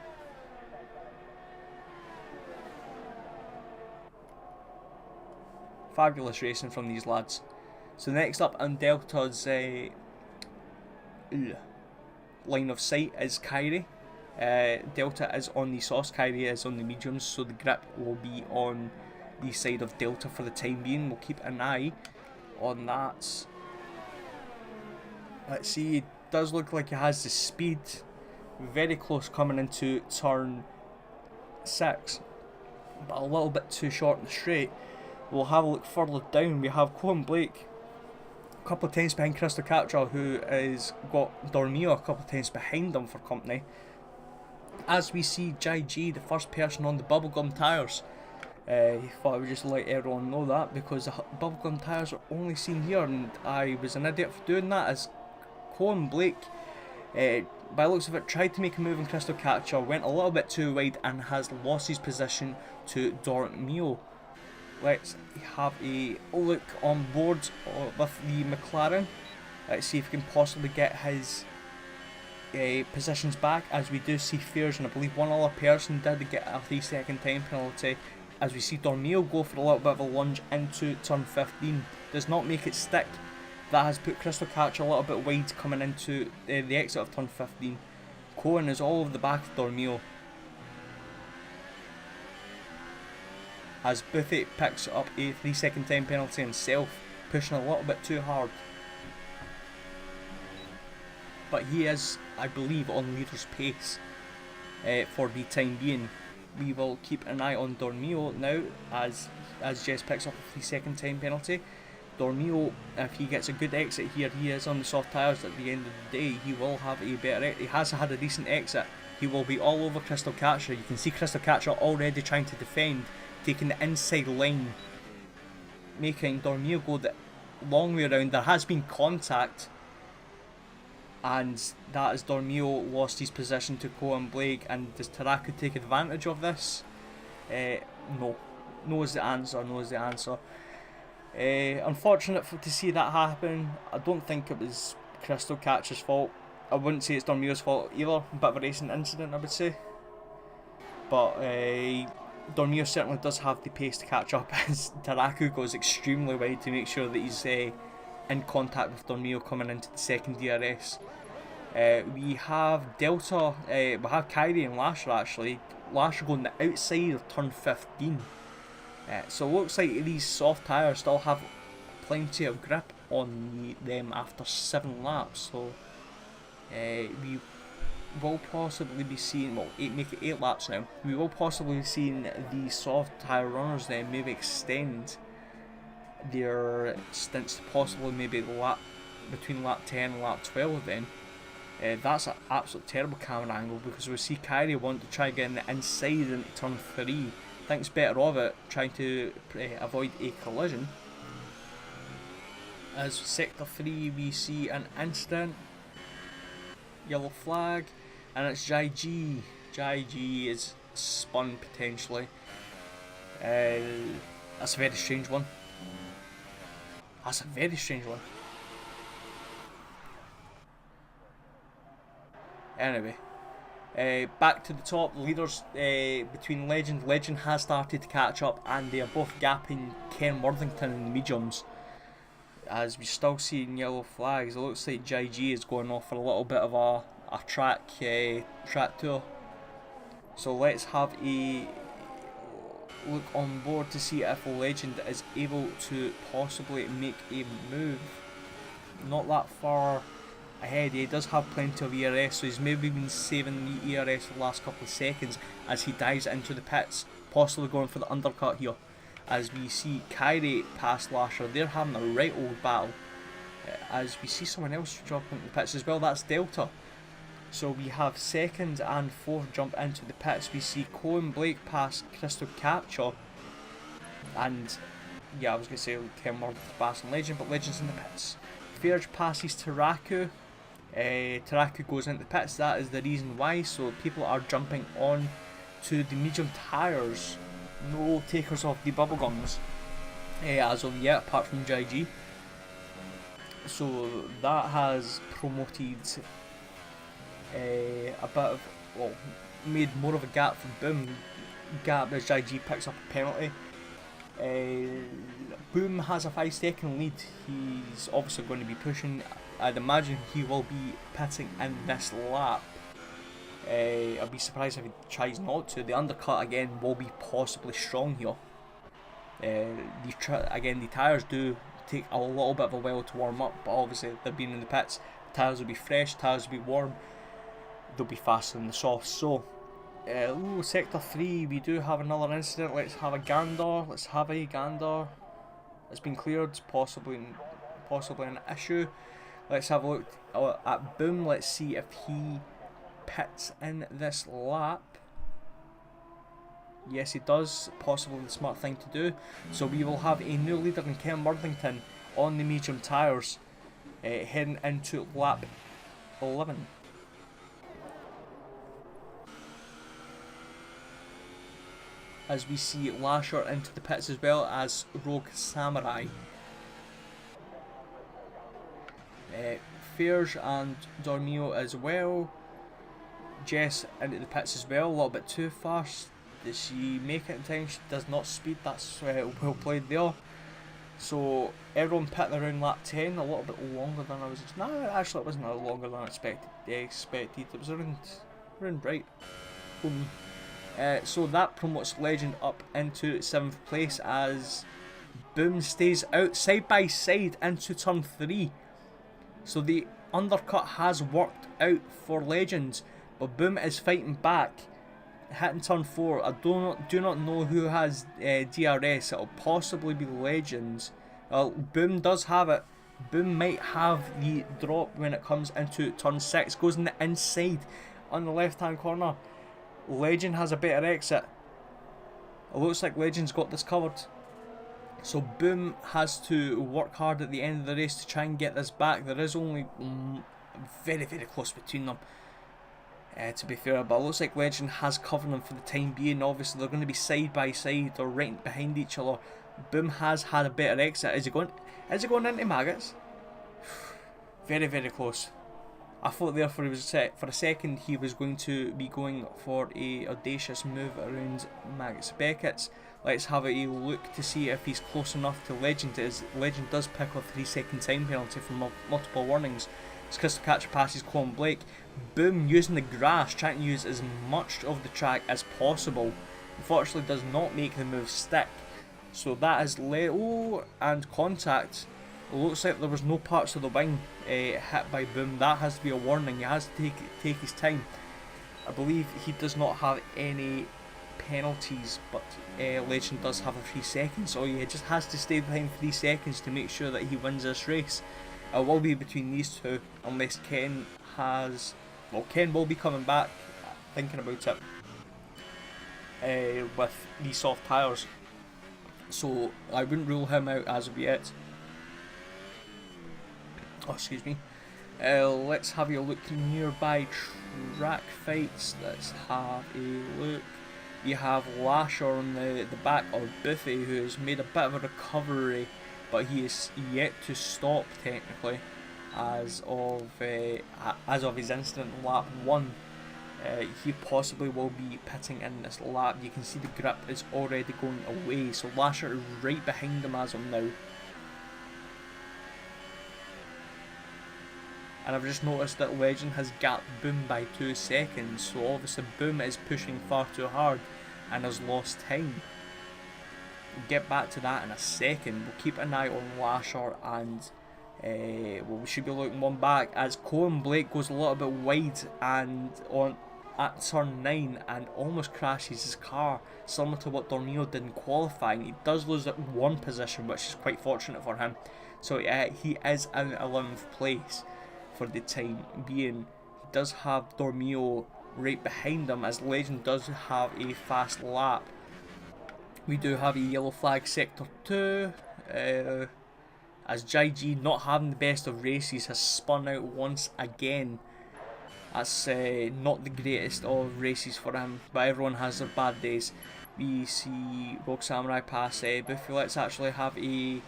Fabulous racing from these lads. So next up on Delta's line of sight is Kyrie. Delta is on the sauce, Kyrie is on the mediums, so the grip will be on the side of Delta for the time being. We'll keep an eye on that. Let's see, it does look like he has the speed. Very close coming into turn 6, but a little bit too short in the straight. We'll have a look further down. We have Colin Blake a couple of tenths behind Crystal Catcher, who has got Dormio a couple of tenths behind him for company. As we see JG, the first person on the bubblegum tyres. He thought I would just let everyone know that, because the bubblegum tyres are only seen here, and I was an idiot for doing that, as Colin Blake, by the looks of it, tried to make a move in Crystal Catcher, went a little bit too wide and has lost his position to Dormio. Let's have a look on board with the McLaren. Let's see if we can possibly get his positions back, as we do see Fears, and I believe one other person did get a 3-second time penalty. As we see Dormio go for a little bit of a lunge into turn 15, does not make it stick. That has put Crystal Catcher a little bit wide coming into the exit of turn 15. Cohen is all over the back of Dormio, as Buffett picks up a 3-second time penalty himself, pushing a little bit too hard. But he is, I believe, on leader's pace for the time being. We will keep an eye on Dormio now, as Jess picks up a 3-second time penalty. Dormio, if he gets a good exit here, he is on the soft tyres at the end of the day. He will have a better he has had a decent exit. He will be all over Crystal Catcher. You can see Crystal Catcher already trying to defend, taking the inside line, making Dormio go the long way around. There has been contact, and that is Dormio lost his position to Cohen Blake. And does Taraku take advantage of this? No. No is the answer. No is the answer. Unfortunate to see that happen. I don't think it was Crystal Catcher's fault. I wouldn't say it's Dormio's fault either. A bit of a racing incident, I would say. But Dormio certainly does have the pace to catch up, as Taraku goes extremely wide to make sure that he's in contact with Dormio coming into the second DRS. We have Delta, we have Kyrie and Lasher actually. Lasher going the outside of turn 15. So it looks like these soft tyres still have plenty of grip on them after 7 laps. So we will possibly be seeing, well, make it 8 laps now. We will possibly be seeing the soft tyre runners then maybe extend their stints to possibly maybe between lap 10 and lap 12 then. That's an absolute terrible camera angle, because we see Kyrie want to try getting the inside into turn 3. Thinks better of it, trying to avoid a collision. As sector 3 we see an incident, yellow flag, and it's JG. JG is spun potentially. That's a very strange one. That's a very strange one. Anyway, back to the top, the leaders between Legend. Legend has started to catch up, and they are both gapping Ken Worthington in the mediums. As we still seeing yellow flags, it looks like JG is going off for a little bit of a track tour. So let's have a look on board to see if Legend is able to possibly make a move. Not that far ahead. He does have plenty of ERS, so he's maybe been saving the ERS for the last couple of seconds as he dives into the pits, possibly going for the undercut here. As we see Kyrie past Lasher, they're having a right old battle. As we see someone else drop into the pits as well, that's Delta. So we have second and fourth jump into the pits. We see Colin Blake pass Crystal Capture, and yeah, I was going to say Ken Murdoch passing Legend, but Legend's in the pits. Ferge passes Taraku. Taraku goes into the pits. That is the reason why. So people are jumping on to the medium tyres. No takers of the bubblegums as of yet, apart from JG. So that has promoted a bit of, well, made more of a gap for Boom. Gap as JG picks up a penalty. Boom has a 5-second lead. He's obviously going to be pushing. I'd imagine he will be pitting in this lap. I'll be surprised if he tries not to. The undercut again will be possibly strong here. Again, the tyres do take a little bit of a while to warm up, but obviously they've been in the pits. Tyres will be fresh, tyres will be warm. They'll be faster than the softs. So, sector 3, we do have another incident. Let's have a gander. It's been cleared, possibly an issue. Let's have a look at Boom. Let's see if he pits in this lap. Yes, he does. Possibly the smart thing to do. So we will have a new leader in Ken Worthington on the medium tyres, heading into lap 11. As we see Lasher into the pits as well as Rogue Samurai. Ferge and Dormio as well. Jess into the pits as well, a little bit too fast. Does she make it in time? She does not speed, that's well played there. So everyone pitting around lap 10, a little bit longer than I was. No, actually it wasn't longer than I expected. It was around right for me. So that promotes Legend up into 7th place as Boom stays out side by side into turn 3. So the undercut has worked out for Legend, but Boom is fighting back, hitting turn 4. I do not know who has DRS. It'll possibly be Legend. Boom does have it. Boom might have the drop when it comes into turn 6. Goes in the inside on the left hand corner. Legend has a better exit. It looks like Legend's got this covered. So Boom has to work hard at the end of the race to try and get this back. There is only very, very close between them, to be fair, but it looks like Legend has covered them for the time being. Obviously they're going to be side by side or right behind each other. Boom has had a better exit. Is he going into Maggots? Very, very close. I thought there for a second he was going to be going for a audacious move around Maggots Beckett's. Let's have a look to see if he's close enough to Legend. Legend does pick up 3-second time penalty from multiple warnings. As Crystal Catcher passes Colin Blake. Boom using the grass, trying to use as much of the track as possible. Unfortunately does not make the move stick. So that is and contact. It looks like there was no parts of the wing hit by Boom. That has to be a warning. He has to take his time. I believe he does not have any penalties, but Legend does have a 3 seconds, so he just has to stay behind 3 seconds to make sure that he wins this race. It will be between these two unless Ken has, well, Ken will be coming back, thinking about it, with these soft tyres, so I wouldn't rule him out as of yet. Oh, excuse me. Let's have a look nearby track fights. Let's have a look. We have Lasher on the back of Buffy, who has made a bit of a recovery, but he is yet to stop technically as of his incident in lap 1. He possibly will be pitting in this lap. You can see the grip is already going away, so Lasher is right behind him as of now. And I've just noticed that Legend has gapped Boom by 2 seconds, so obviously Boom is pushing far too hard and has lost time. We'll get back to that in a second. We'll keep an eye on Lasher and we should be looking one back as Colin Blake goes a little bit wide and on at turn 9 and almost crashes his car, similar to what Dormio did in qualifying. He does lose at one position, which is quite fortunate for him. So he is in 11th place for the time being. He does have Dormio right behind him as Legend does have a fast lap. We do have a yellow flag sector 2 as JG, not having the best of races, has spun out once again. That's not the greatest of races for him, but everyone has their bad days. We see Rogue Samurai pass Buffy. Let's actually have a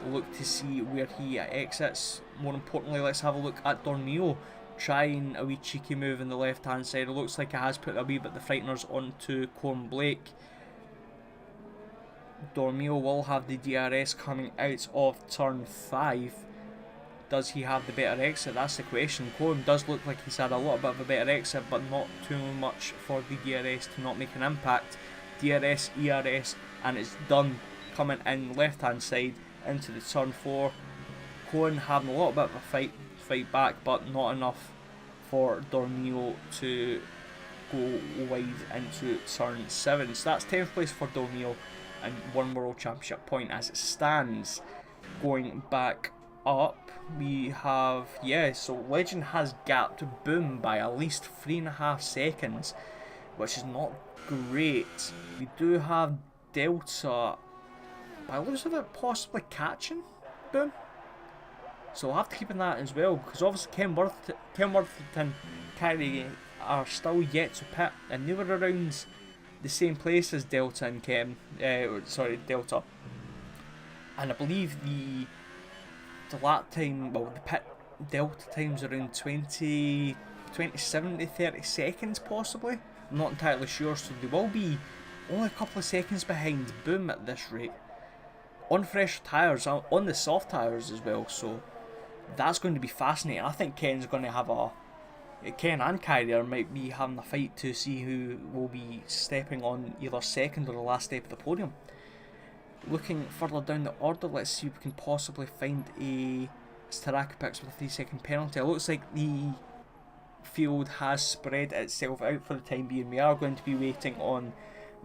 look to see where he exits. More importantly, let's have a look at Dormio trying a wee cheeky move in the left hand side. It looks like it has put a wee bit of the frighteners onto Colin Blake. Dormio will have the DRS coming out of turn 5. Does he have the better exit? That's the question. Colin does look like he's had a little bit of a better exit, but not too much for the DRS to not make an impact. DRS, ERS, and it's done. Coming in left hand side into the turn 4. Colin having a little bit of a fight back, but not enough for Dormio to go wide into turn 7. So that's 10th place for Dormio and 1 World Championship point as it stands. Going back up, we have, so Legend has gapped Boom by at least 3.5 seconds, which is not great. We do have Delta, by the looks of it, possibly catching Boom. So we'll have to keep in that as well, because obviously Ken Worthington, Kyrie are still yet to pit, and they were around the same place as Delta and Delta. And I believe the lap time, well, the pit Delta time's around 27 to 30 seconds possibly. I'm not entirely sure, so they will be only a couple of seconds behind Boom at this rate. On fresh tyres, on the soft tyres as well, so that's going to be fascinating. I think Ken's going to have Ken and Kyrie might be having a fight to see who will be stepping on either second or the last step of the podium. Looking further down the order, let's see if we can possibly find a Taraka picks with a 3-second penalty. It looks like the field has spread itself out for the time being. We are going to be waiting on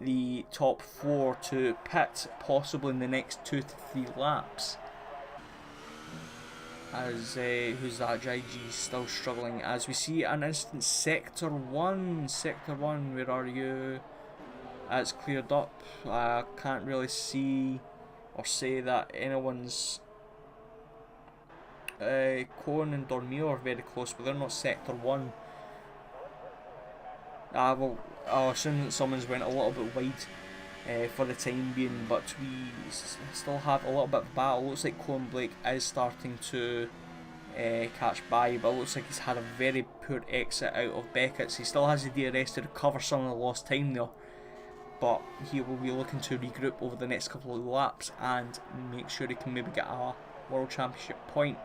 the top 4 to pit, possibly in the next 2 to 3 laps. As who's that? JG still struggling. As we see an instant sector 1, where are you? It's cleared up. I can't really see or say that anyone's Cohen and Dormio are very close, but they're not sector 1. Well, I'll assume that someone's went a little bit wide for the time being, but we still have a little bit of battle. Looks like Colin Blake is starting to catch by, but it looks like he's had a very poor exit out of Beckett's. He still has the DRS to recover some of the lost time there, but he will be looking to regroup over the next couple of laps and make sure he can maybe get a World Championship point.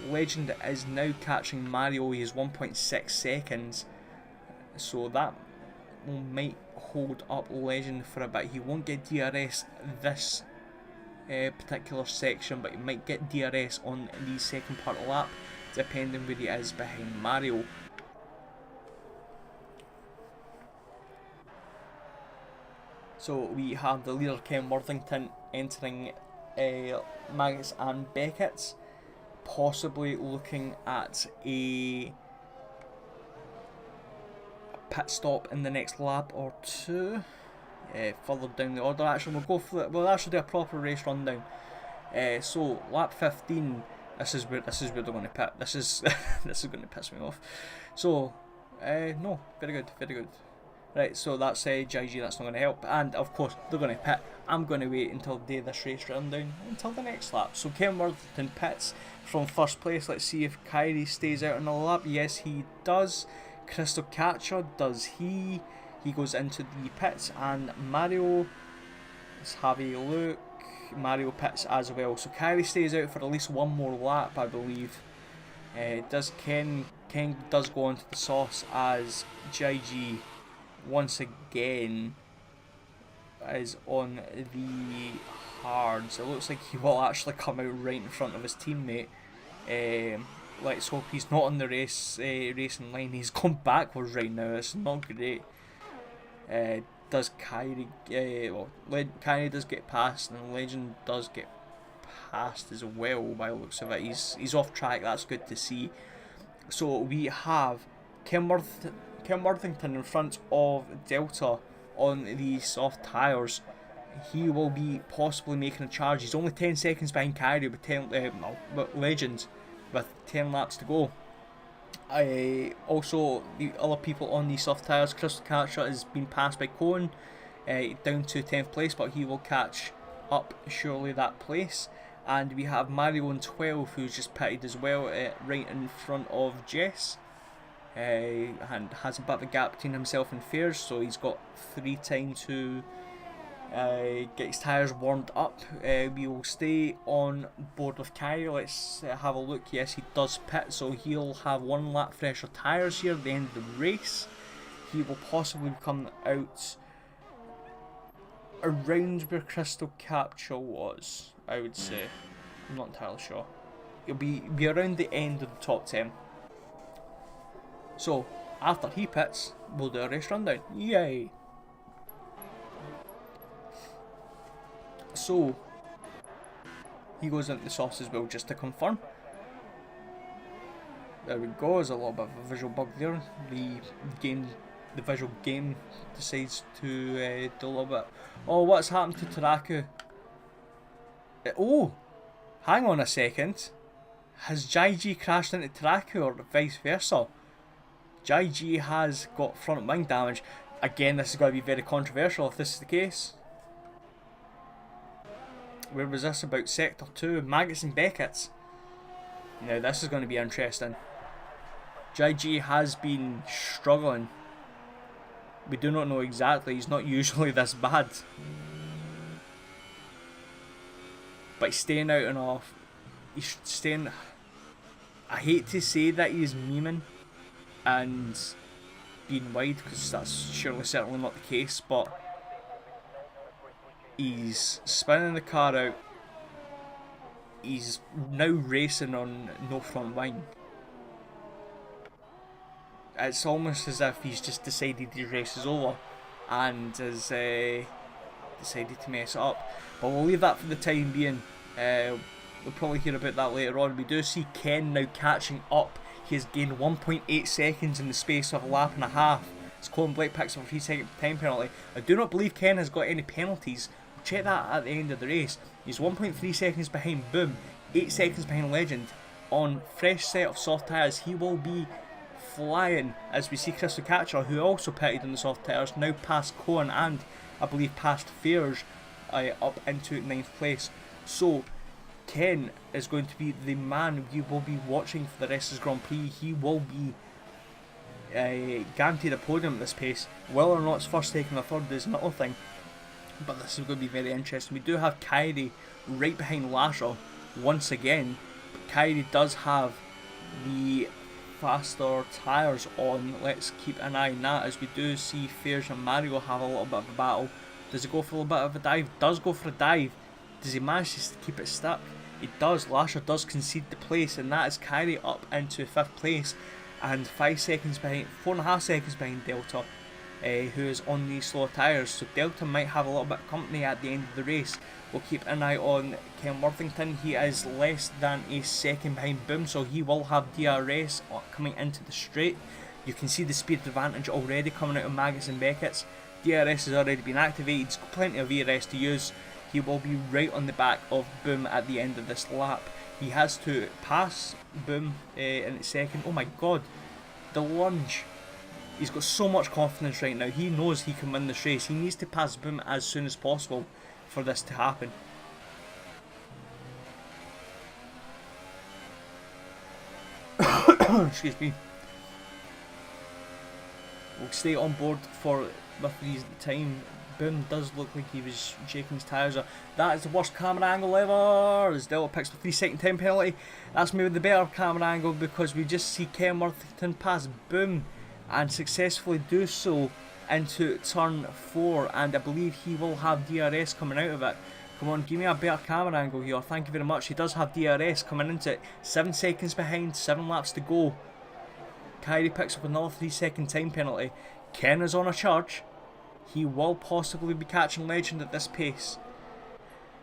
Legend is now catching Mario. He is 1.6 seconds, so that might hold up Legend for a bit. He won't get DRS this particular section, but he might get DRS on the second part of the lap, depending where he is behind Mario. So we have the leader Ken Worthington entering Maggotts and Beckett's, possibly looking at a pit stop in the next lap or 2. Further down the order, actually we'll actually do a proper race rundown. So lap 15, this is where they're going to pit. This is this is going to piss me off. So no, very good. Right, so that's JG, that's not going to help, and of course they're going to pit. I'm going to wait until the day of this race rundown until the next lap. So Ken Worthington pits from first place. Let's see if Kyrie stays out on the lap. Yes, he does. Crystal Catcher, does he? He goes into the pits, and Mario, let's have a look. Mario pits as well. So Kyrie stays out for at least one more lap, I believe. Does Ken does go into the sauce as JG once again. is on the hards. It looks like he will actually come out right in front of his teammate. Let's hope he's not on the racing line. He's gone backwards right now. It's not great. Does Kyrie? Kyrie does get past, and Legend does get past as well. By the looks of it, he's off track. That's good to see. So we have Kim Worthington in front of Delta on the soft tyres. He will be possibly making a charge. He's only 10 seconds behind Kyrie with Legend with 10 laps to go. Also, the other people on the soft tyres, Crystal Catcher has been passed by Cohen down to 10th place, but he will catch up surely that place. And we have Mario in 12, who's just pitted as well, right in front of Jess. And has a bit of a gap between himself and Fairs, so he's got 3 time to get his tyres warmed up. We will stay on board with Kyrie. Let's have a look. Yes, he does pit, so he'll have 1 lap fresher tyres here at the end of the race. He will possibly come out around where Crystal Capture was, I would say. I'm not entirely sure. He'll be around the end of the top 10. So, after he pits, we'll do a race rundown. Yay! So, he goes into the softs as well, just to confirm. There we go, there's a little bit of a visual bug there. The visual game decides to do a little bit. Oh, what's happened to Taraku? Oh! Hang on a second. Has Jai-G crashed into Taraku or vice versa? Jai-G has got front wing damage. Again, this is going to be very controversial if this is the case. Where was this about Sector 2? Maggots and Beckett's. Now this is going to be interesting. Jai-G has been struggling. We do not know exactly. He's not usually this bad. But he's staying out and off. He's staying... I hate to say that he's memeing and being wide, because that's surely certainly not the case, but he's spinning the car out. He's now racing on no front wing. It's almost as if he's just decided his race is over and has decided to mess it up. But we'll leave that for the time being. We'll probably hear about that later on. We do see Ken now catching up. He has gained 1.8 seconds in the space of a lap and a half. As Colin Blake picks up a 3-second time penalty. I do not believe Ken has got any penalties. We'll check that at the end of the race. He's 1.3 seconds behind Boom, 8 seconds behind Legend. On fresh set of soft tyres, he will be flying as we see Crystal Catcher, who also pitted on the soft tyres, now past Cohen and I believe past Fairs, up into 9th place. So Ken is going to be the man we will be watching for the rest of his Grand Prix. He will be guaranteed a podium at this pace. Whether or not it's first, second or third is another thing, but this is going to be very interesting. We do have Kyrie right behind Lasher once again. Kyrie does have the faster tyres on. Let's keep an eye on that, as we do see Fairs and Mario have a little bit of a battle. Does he go for a little bit of a dive? Does go for a dive. Does he manage to keep it stuck? He does. Lasher does concede the place, and that is Kyrie up into 5th place and 5 seconds behind, 4.5 seconds behind Delta, who is on the slower tyres. So Delta might have a little bit of company at the end of the race. We'll keep an eye on Ken Worthington. He is less than a second behind Boom, so he will have DRS coming into the straight. You can see the speed advantage already coming out of Maggots and Beckett's. DRS has already been activated. He's got plenty of VRS to use. He will be right on the back of Boom at the end of this lap. He has to pass Boom in second. Oh my god, the lunge. He's got so much confidence right now. He knows he can win this race. He needs to pass Boom as soon as possible for this to happen. Excuse me. We'll stay on board with these at the time. Boom does look like he was shaking his tyres. That is the worst camera angle ever. As Delta picks the 3-second time penalty. That's maybe the better camera angle, because we just see Ken Worthington pass Boom and successfully do so into turn 4, and I believe he will have DRS coming out of it. Come on, give me a better camera angle here. Thank you very much. He does have DRS coming into it. 7 seconds behind, 7 laps to go. Kyrie picks up another 3-second time penalty. Ken is on a charge. He will possibly be catching Legend at this pace.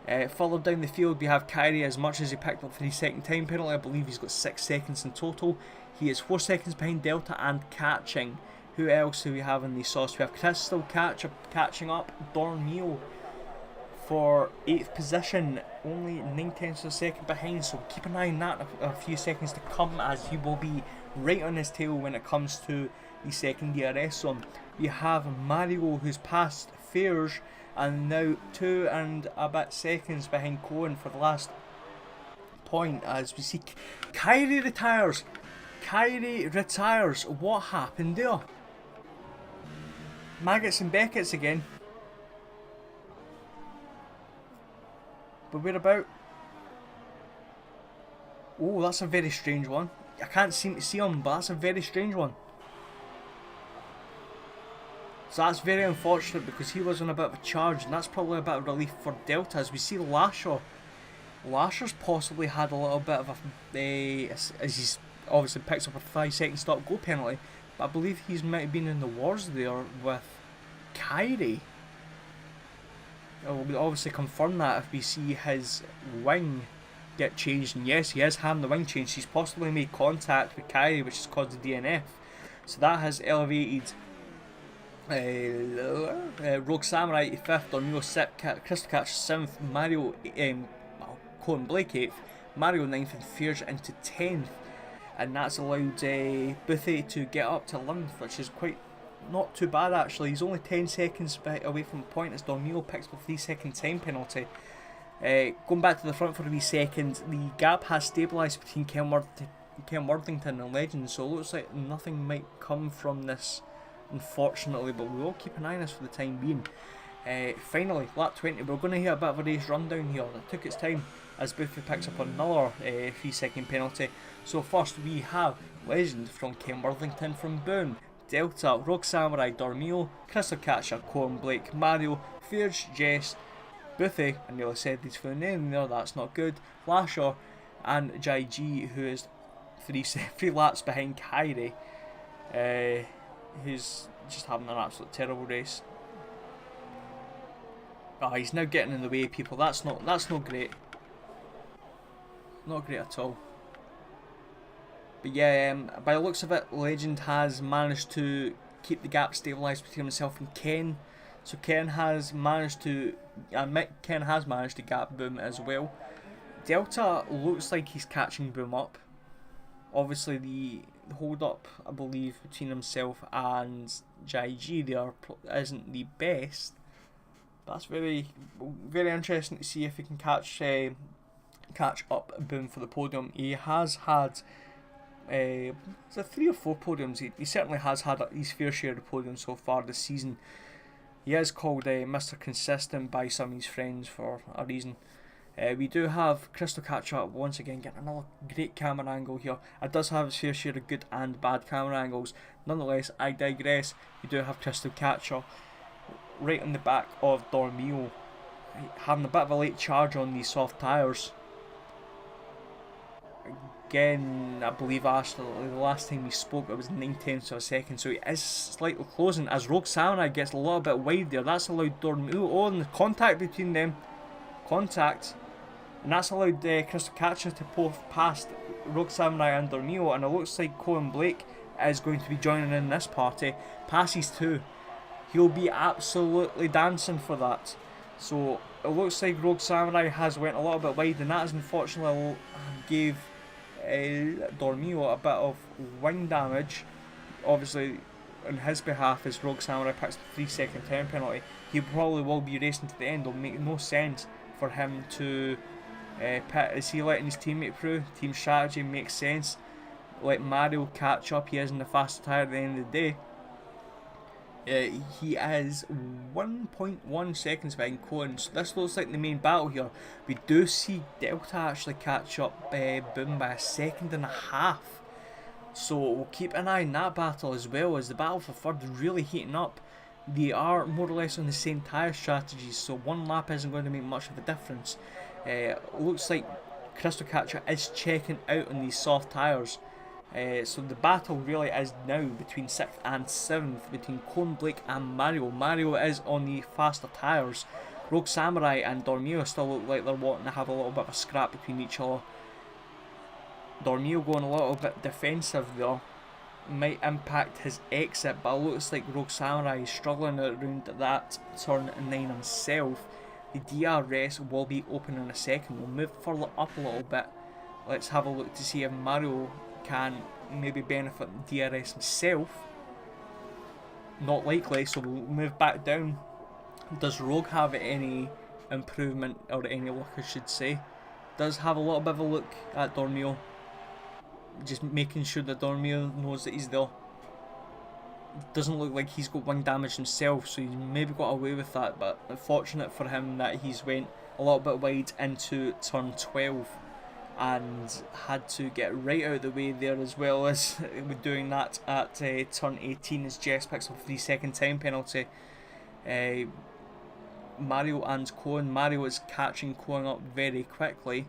Further down the field, we have Kyrie. As much as he picked up 3-second time penalty, I believe he's got 6 seconds in total. He is 4 seconds behind Delta and catching. Who else do we have in the sauce? We have Crystal catching up. Dormio for 8th position, only 9/10 of a second behind, so keep an eye on that a few seconds to come, as he will be right on his tail when it comes to the second DRS zone. We have Mario, who's passed Fairs and now 2 and a bit seconds behind Cohen for the last point, as we see Kyrie retires. What happened there? Maggots and Beckett's again. But where about? Oh, that's a very strange one. I can't seem to see him, but that's a very strange one. So that's very unfortunate, because he was on a bit of a charge, and that's probably a bit of relief for Delta, as we see Lasher. Lasher's possibly had a little bit of a, as he's obviously picks up a 5-second stop go penalty, but I believe he's might have been in the wars there with Kyrie. We'll obviously confirm that if we see his wing get changed, and yes, he is having the wing changed. He's possibly made contact with Kyrie, which has caused the DNF. So that has elevated Rogue Samurai to 5th, Dormio 6th, Crystal Catcher 7th, Mario Colin Blake 8th, Mario 9th, and Fears into 10th. And that's allowed Boothie to get up to 11th, which is quite not too bad actually. He's only 10 seconds away from the point as Dormio picks up a 3-second time penalty. Going back to the front for a wee second, the gap has stabilised between Ken Worthington and Legend, so it looks like nothing might come from this, unfortunately, but we will keep an eye on this for the time being. Finally, lap 20, we're going to hear a bit of a race rundown here. It took its time as Boothie picks up another 3-second penalty. So first we have Legend from Ken Worthington from Boone, Delta, Rogue Samurai, Dormio, Crystal Catcher, Cohen Blake, Mario, Fears, Jess, Boothie, I nearly said his full name there, that's not good, Lasher, and Jai G, who is 3 laps behind Kyrie, who's just having an absolute terrible race. He's now getting in the way of people. That's not great. Not great at all. But yeah, by the looks of it, Legend has managed to keep the gap stabilised between himself and Ken. So Ken has managed to gap Boom as well. Delta looks like he's catching Boom up. Obviously the hold up, I believe, between himself and Jai G there isn't the best. That's very interesting to see if he can catch up Boom for the podium. He has had is it 3 or 4 podiums? He certainly has had his fair share of podiums so far this season. He is called Mr. Consistent by some of his friends for a reason. We do have Crystal Catcher once again getting another great camera angle here. It does have his fair share of good and bad camera angles. Nonetheless, I digress. We do have Crystal Catcher right on the back of Dormio, having a bit of a late charge on these soft tyres. Again, I believe actually the last time we spoke it was 9/10 of a second, so he is slightly closing as Rogue Samurai gets a little bit wide there. That's allowed Dormio, and the contact between them, and that's allowed Crystal Catcher to pull past Rogue Samurai and Dormio, and it looks like Cohen Blake is going to be joining in this party. Passes too. He'll be absolutely dancing for that. So it looks like Rogue Samurai has went a little bit wide, and that has unfortunately gave Dormio a bit of wing damage. Obviously on his behalf, as Rogue Samurai picks the 3-second time penalty, he probably will be racing to the end. It'll make no sense for him to pit. Is he letting his teammate through? Team strategy makes sense. Let Mario catch up. He is in the fastest tyre at the end of the day. He is 1.1 seconds behind Cohen, so this looks like the main battle here. We do see Delta actually catch up Boom by 1.5 seconds, so we'll keep an eye on that battle as well, as the battle for third is really heating up. they are more or less on the same tyre strategies, so one lap isn't going to make much of a difference. Looks like Crystal Catcher is checking out on these soft tyres. So the battle really is now between 6th and 7th, between Cone Blake and Mario. Mario is on the faster tyres. Rogue Samurai and Dormio still look like they're wanting to have a little bit of a scrap between each other. Dormio going a little bit defensive there might impact his exit, but it looks like Rogue Samurai is struggling around that turn 9 himself. The DRS will be open in a second. We'll move further up a little bit. Let's have a look to see if Mario can maybe benefit the DRS himself. Not likely, so we'll move back down. Does Rogue have any improvement, or any luck I should say? Does have a little bit of a look at Dormio, just making sure that Dormio knows that he's there. Doesn't look like he's got wing damage himself, so he's maybe got away with that, but unfortunate for him that he's went a little bit wide into turn 12 and had to get right out of the way there, as well as with doing that at turn 18 as Jess picks up a 3-second time penalty. Mario and Cone. Mario is catching Cone up very quickly.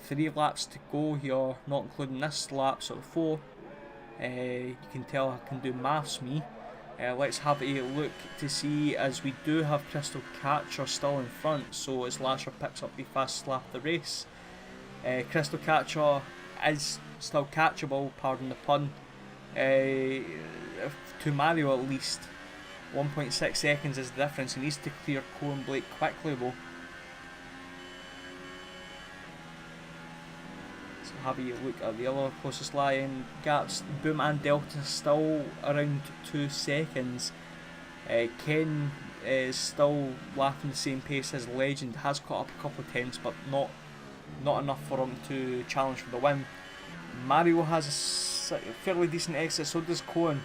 3 laps to go here, not including this lap, so 4. You can tell I can do maths, me. Let's have a look to see, as we do have Crystal Catcher still in front, so as Lasher picks up the fastest lap of the race. Crystal Catcher is still catchable, pardon the pun, to Mario at least. 1.6 seconds is the difference. He needs to clear Cone Blake quickly though. So have a look at the other closest lying gaps. Boom and Delta still around 2 seconds. Ken is still lapping the same pace as Legend. Has caught up a couple of times, but not enough for him to challenge for the win. Mario has a fairly decent exit, so does Cone.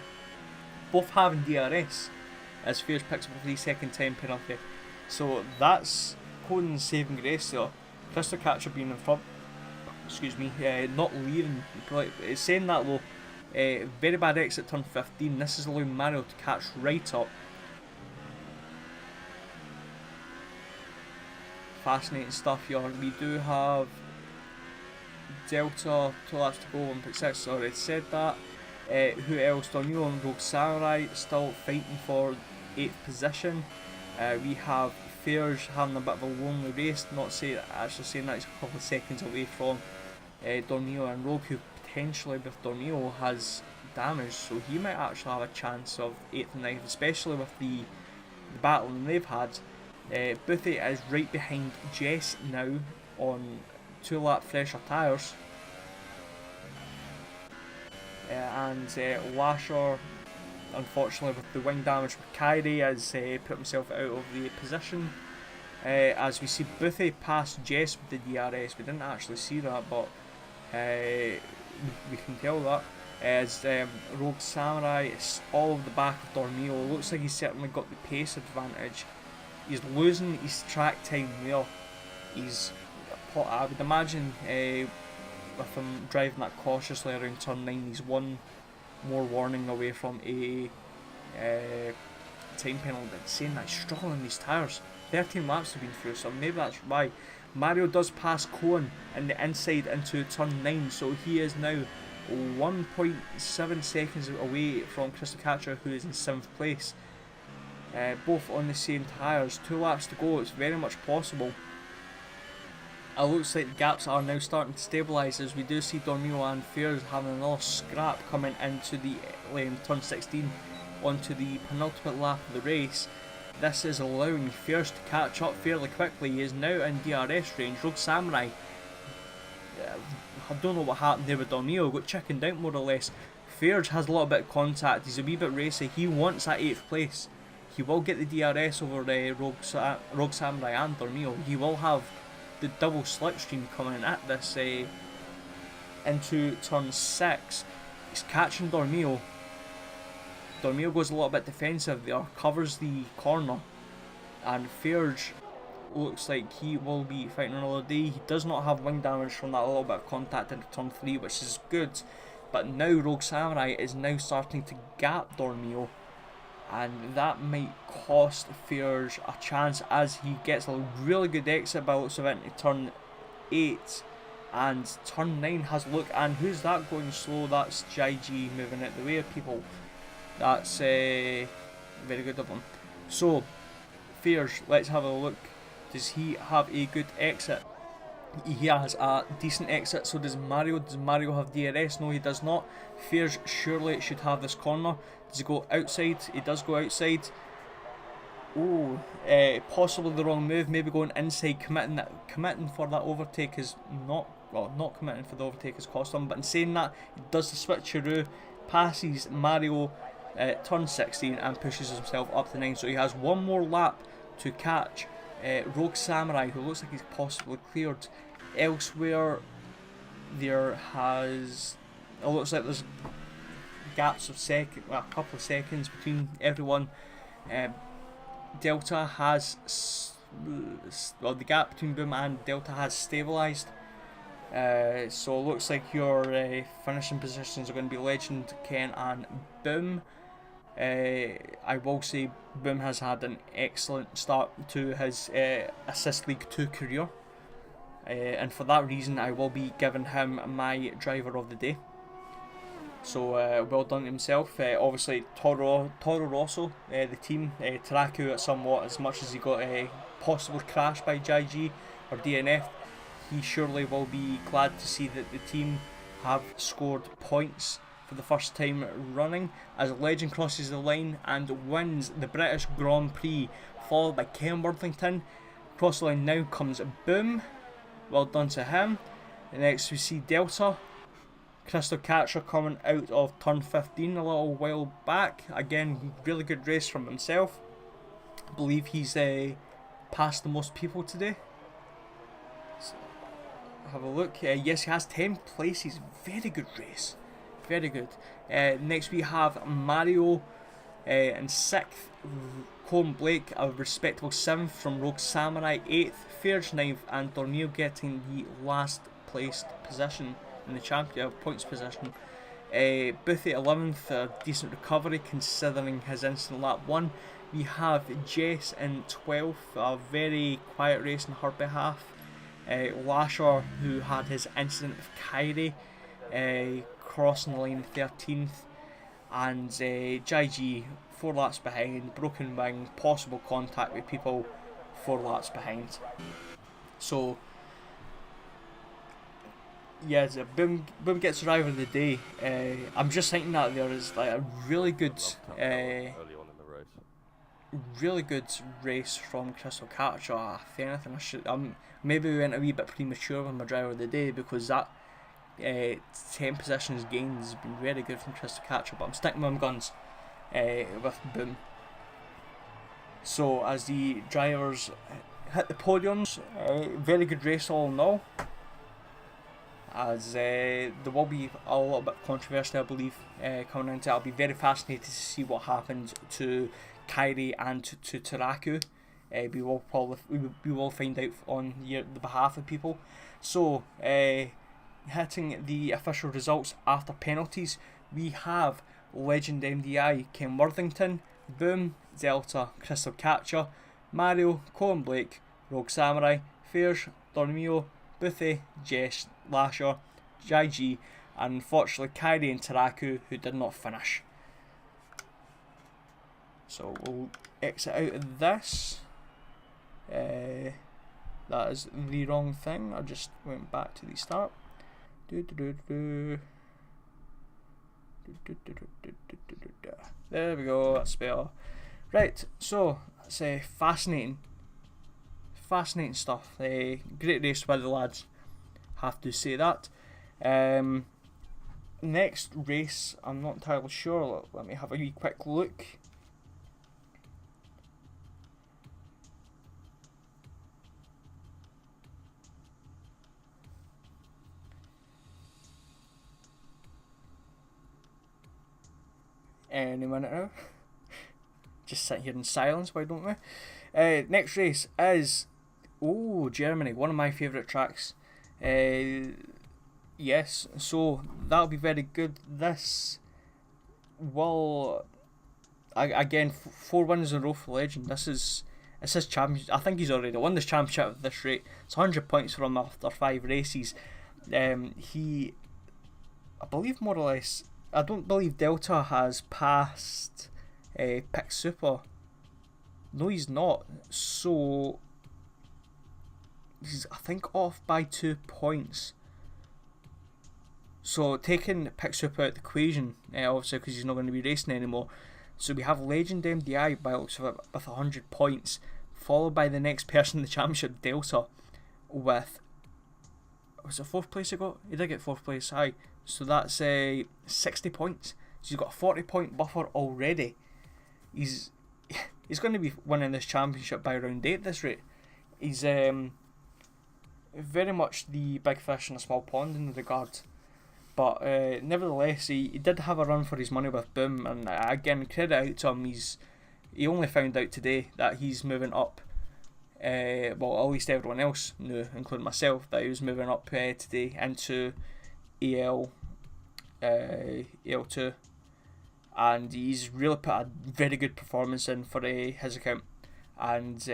Both having DRS, as Fears picks up a 3-second time penalty. So that's Cone's saving grace there. Crystal Catcher being in front, excuse me, not leaving. Saying that though, very bad exit turn 15. This is allowing Mario to catch right up. Fascinating stuff here. We do have Delta, 2 laps to go, 1.6, already said that. Who else? Dormio and Rogue Samurai still fighting for 8th position. We have Fairs having a bit of a lonely race, actually saying that he's a couple of seconds away from Dormio and Rogue, who potentially with Dormio has damage, so he might actually have a chance of 8th and 9th, especially with the battling they've had. Boothie is right behind Jess now on 2 lap fresher tyres. And Lasher, unfortunately with the wing damage with Kyrie, has put himself out of the position. As we see Boothie pass Jess with the DRS. We didn't actually see that, but we can tell that. As Rogue Samurai is all of the back of Dormio. Looks like he's certainly got the pace advantage. He's losing his track time there. I would imagine with him driving that cautiously around turn 9, he's one more warning away from a time penalty. Saying that he's struggling in these tyres. 13 laps have been through, so maybe that's why. Mario does pass Cone in the inside into turn 9, so he is now 1.7 seconds away from Crystal Catcher, who is in 7th place. Both on the same tyres, 2 laps to go. It's very much possible. It looks like the gaps are now starting to stabilise, as we do see Dormio and Fairs having another scrap coming into the turn 16 onto the penultimate lap of the race. This is allowing Fairs to catch up fairly quickly. He is now in DRS range. Rogue Samurai, I don't know what happened there with Dormio, got chickened out more or less. Fairs has a little bit of contact, he's a wee bit racy, he wants that 8th place. He will get the DRS over Rogue Samurai and Dormio. He will have the double slipstream coming at this into turn 6. He's catching Dormio. Dormio goes a little bit defensive there, covers the corner, and Fairs looks like he will be fighting another day. He does not have wing damage from that little bit of contact into turn 3, which is good. But now Rogue Samurai is now starting to gap Dormio. and that might cost Fears a chance as he gets a really good exit by looks of it into turn 8, and turn 9 has look, and who's that going slow? That's JG moving out the way of people. That's very good of him. So Fears, let's have a look. Does he have a good exit? He has a decent exit. So does Mario. Does Mario have DRS? No, he does not. Fears surely should have this corner. Does he go outside? He does go outside. Oh, possibly the wrong move. Maybe going inside, committing for that overtake is not, well, not committing for the overtake has cost him. But in saying that, he does the switcheroo, passes Mario turn 16 and pushes himself up to 9. So he has one more lap to catch Rogue Samurai, who looks like he's possibly cleared. Elsewhere, it looks like there's gaps of a couple of seconds between everyone. Delta has, the gap between Boom and Delta has stabilised. So it looks like your finishing positions are going to be Legend, Ken and Boom. I will say Boom has had an excellent start to his Assist League 2 career. And for that reason I will be giving him my driver of the day. So well done to himself. Obviously Toro Rosso, the team, Taraku somewhat, as much as he got possibly crashed by JG or DNF, he surely will be glad to see that the team have scored points for the first time running, as Legend crosses the line and wins the British Grand Prix, followed by Ken Worthington. Across the line now comes Boom. Well done to him. And next we see Delta. Crystal Catcher coming out of turn 15 a little while back. Again, really good race from himself. I believe he's passed the most people today. So, have a look. Yes, he has 10 places. Very good race. Very good. Next we have Mario in 6th. Colin Blake a respectable 7th from Rogue Samurai 8th. Fears 9th and Dormio getting the last placed position in the champion points position. Boothie 11th, a decent recovery considering his instant lap 1. We have Jess in 12th, a very quiet race on her behalf. Lasher, who had his incident with Kyrie, crossing the line 13th, and JG 4 laps behind, broken wing, possible contact with people 4 laps behind. So yeah, Boom gets driver of the day. I'm just thinking that there is like a really good race from Crystal Catcher. If anything, I should maybe we went a wee bit premature with my driver of the day, because that 10 positions gained has been very good from Crystal Catcher, but I'm sticking with my guns with Boom. So as the drivers hit the podiums, very good race all in all. As there will be a little bit of controversy, I believe, coming into it. I'll be very fascinated to see what happens to Kyrie and to Taraku. We will find out on the behalf of people. So hitting the official results after penalties, we have Legend MDI, Ken Worthington, Boom, Delta, Crystal Catcher, Mario, Colin Blake, Rogue Samurai, Fears, Dormio, Boothie, Jess, Lasher, JG, and unfortunately Kyrie and Taraku, who did not finish. So we'll exit out of this. That is the wrong thing. I just went back to the start. There we go, that's better. Right, so that's fascinating stuff. Great race by the lads, have to say that. Next race, I'm not entirely sure. Let me have a wee quick look. Any minute now. Just sit here in silence, why don't we? Next race is Germany, one of my favourite tracks. Yes, so that'll be very good. This will, again, 4 wins in a row for Legend. This is his championship. I think he's already won this championship at this rate. It's 100 points for him after 5 races. He, I believe, more or less, I don't believe Delta has passed Pick Super. No, he's not. So he's, I think, off by 2 points. So taking Pick Super out of the equation, obviously because he's not going to be racing anymore. So we have Legend MDI by looks of it with 100 points, followed by the next person in the championship, Delta, with, was it 4th place he got? He did get 4th place, aye. So that's 60 points. So he's got a 40-point buffer already. He's going to be winning this championship by round 8 at this rate. He's very much the big fish in a small pond in the regard. But nevertheless, he did have a run for his money with Boom, and again, credit out to him. He only found out today that he's moving up. Well, at least everyone else knew, including myself, that he was moving up today into AL2, and he's really put a very good performance in for his account, and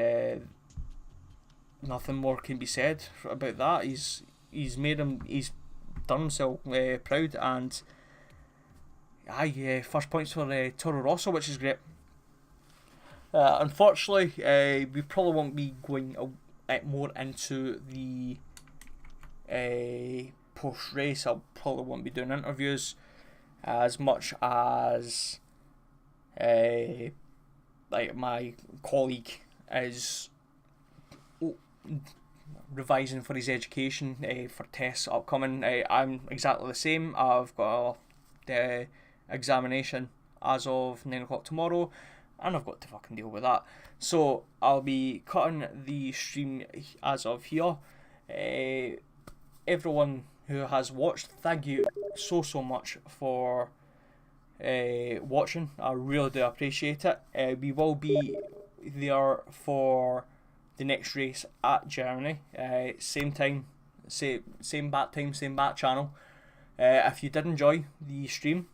nothing more can be said about that. He's done himself proud, and first points for Toro Rosso, which is great. Unfortunately, we probably won't be going more into the post race. I probably won't be doing interviews as much as like my colleague is revising for his education for tests upcoming. I'm exactly the same. I've got the examination as of 9 o'clock tomorrow, and I've got to fucking deal with that. So I'll be cutting the stream as of here. Everyone who has watched, thank you so much for watching. I really do appreciate it. We will be there for the next race at Germany, same time, same bat time, same bat channel. If you did enjoy the stream,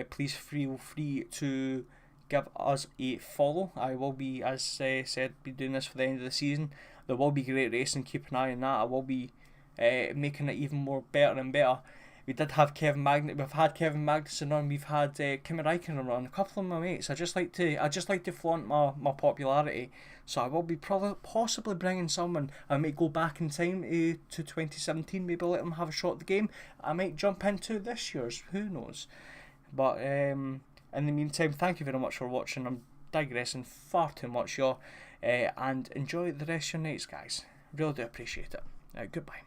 please feel free to give us a follow. I will be, as said, be doing this for the end of the season. There will be great racing, keep an eye on that. I will be making it even more better and better. We did have Kevin Magnussen on, we've had Kimi Räikkönen on, a couple of my mates. I just like to flaunt my popularity. So I will be possibly bringing someone. I might go back in time to 2017, maybe let them have a shot at the game. I might jump into this year's, who knows. But in the meantime, thank you very much for watching. I'm digressing far too much here. And enjoy the rest of your nights, guys. Really do appreciate it. Goodbye.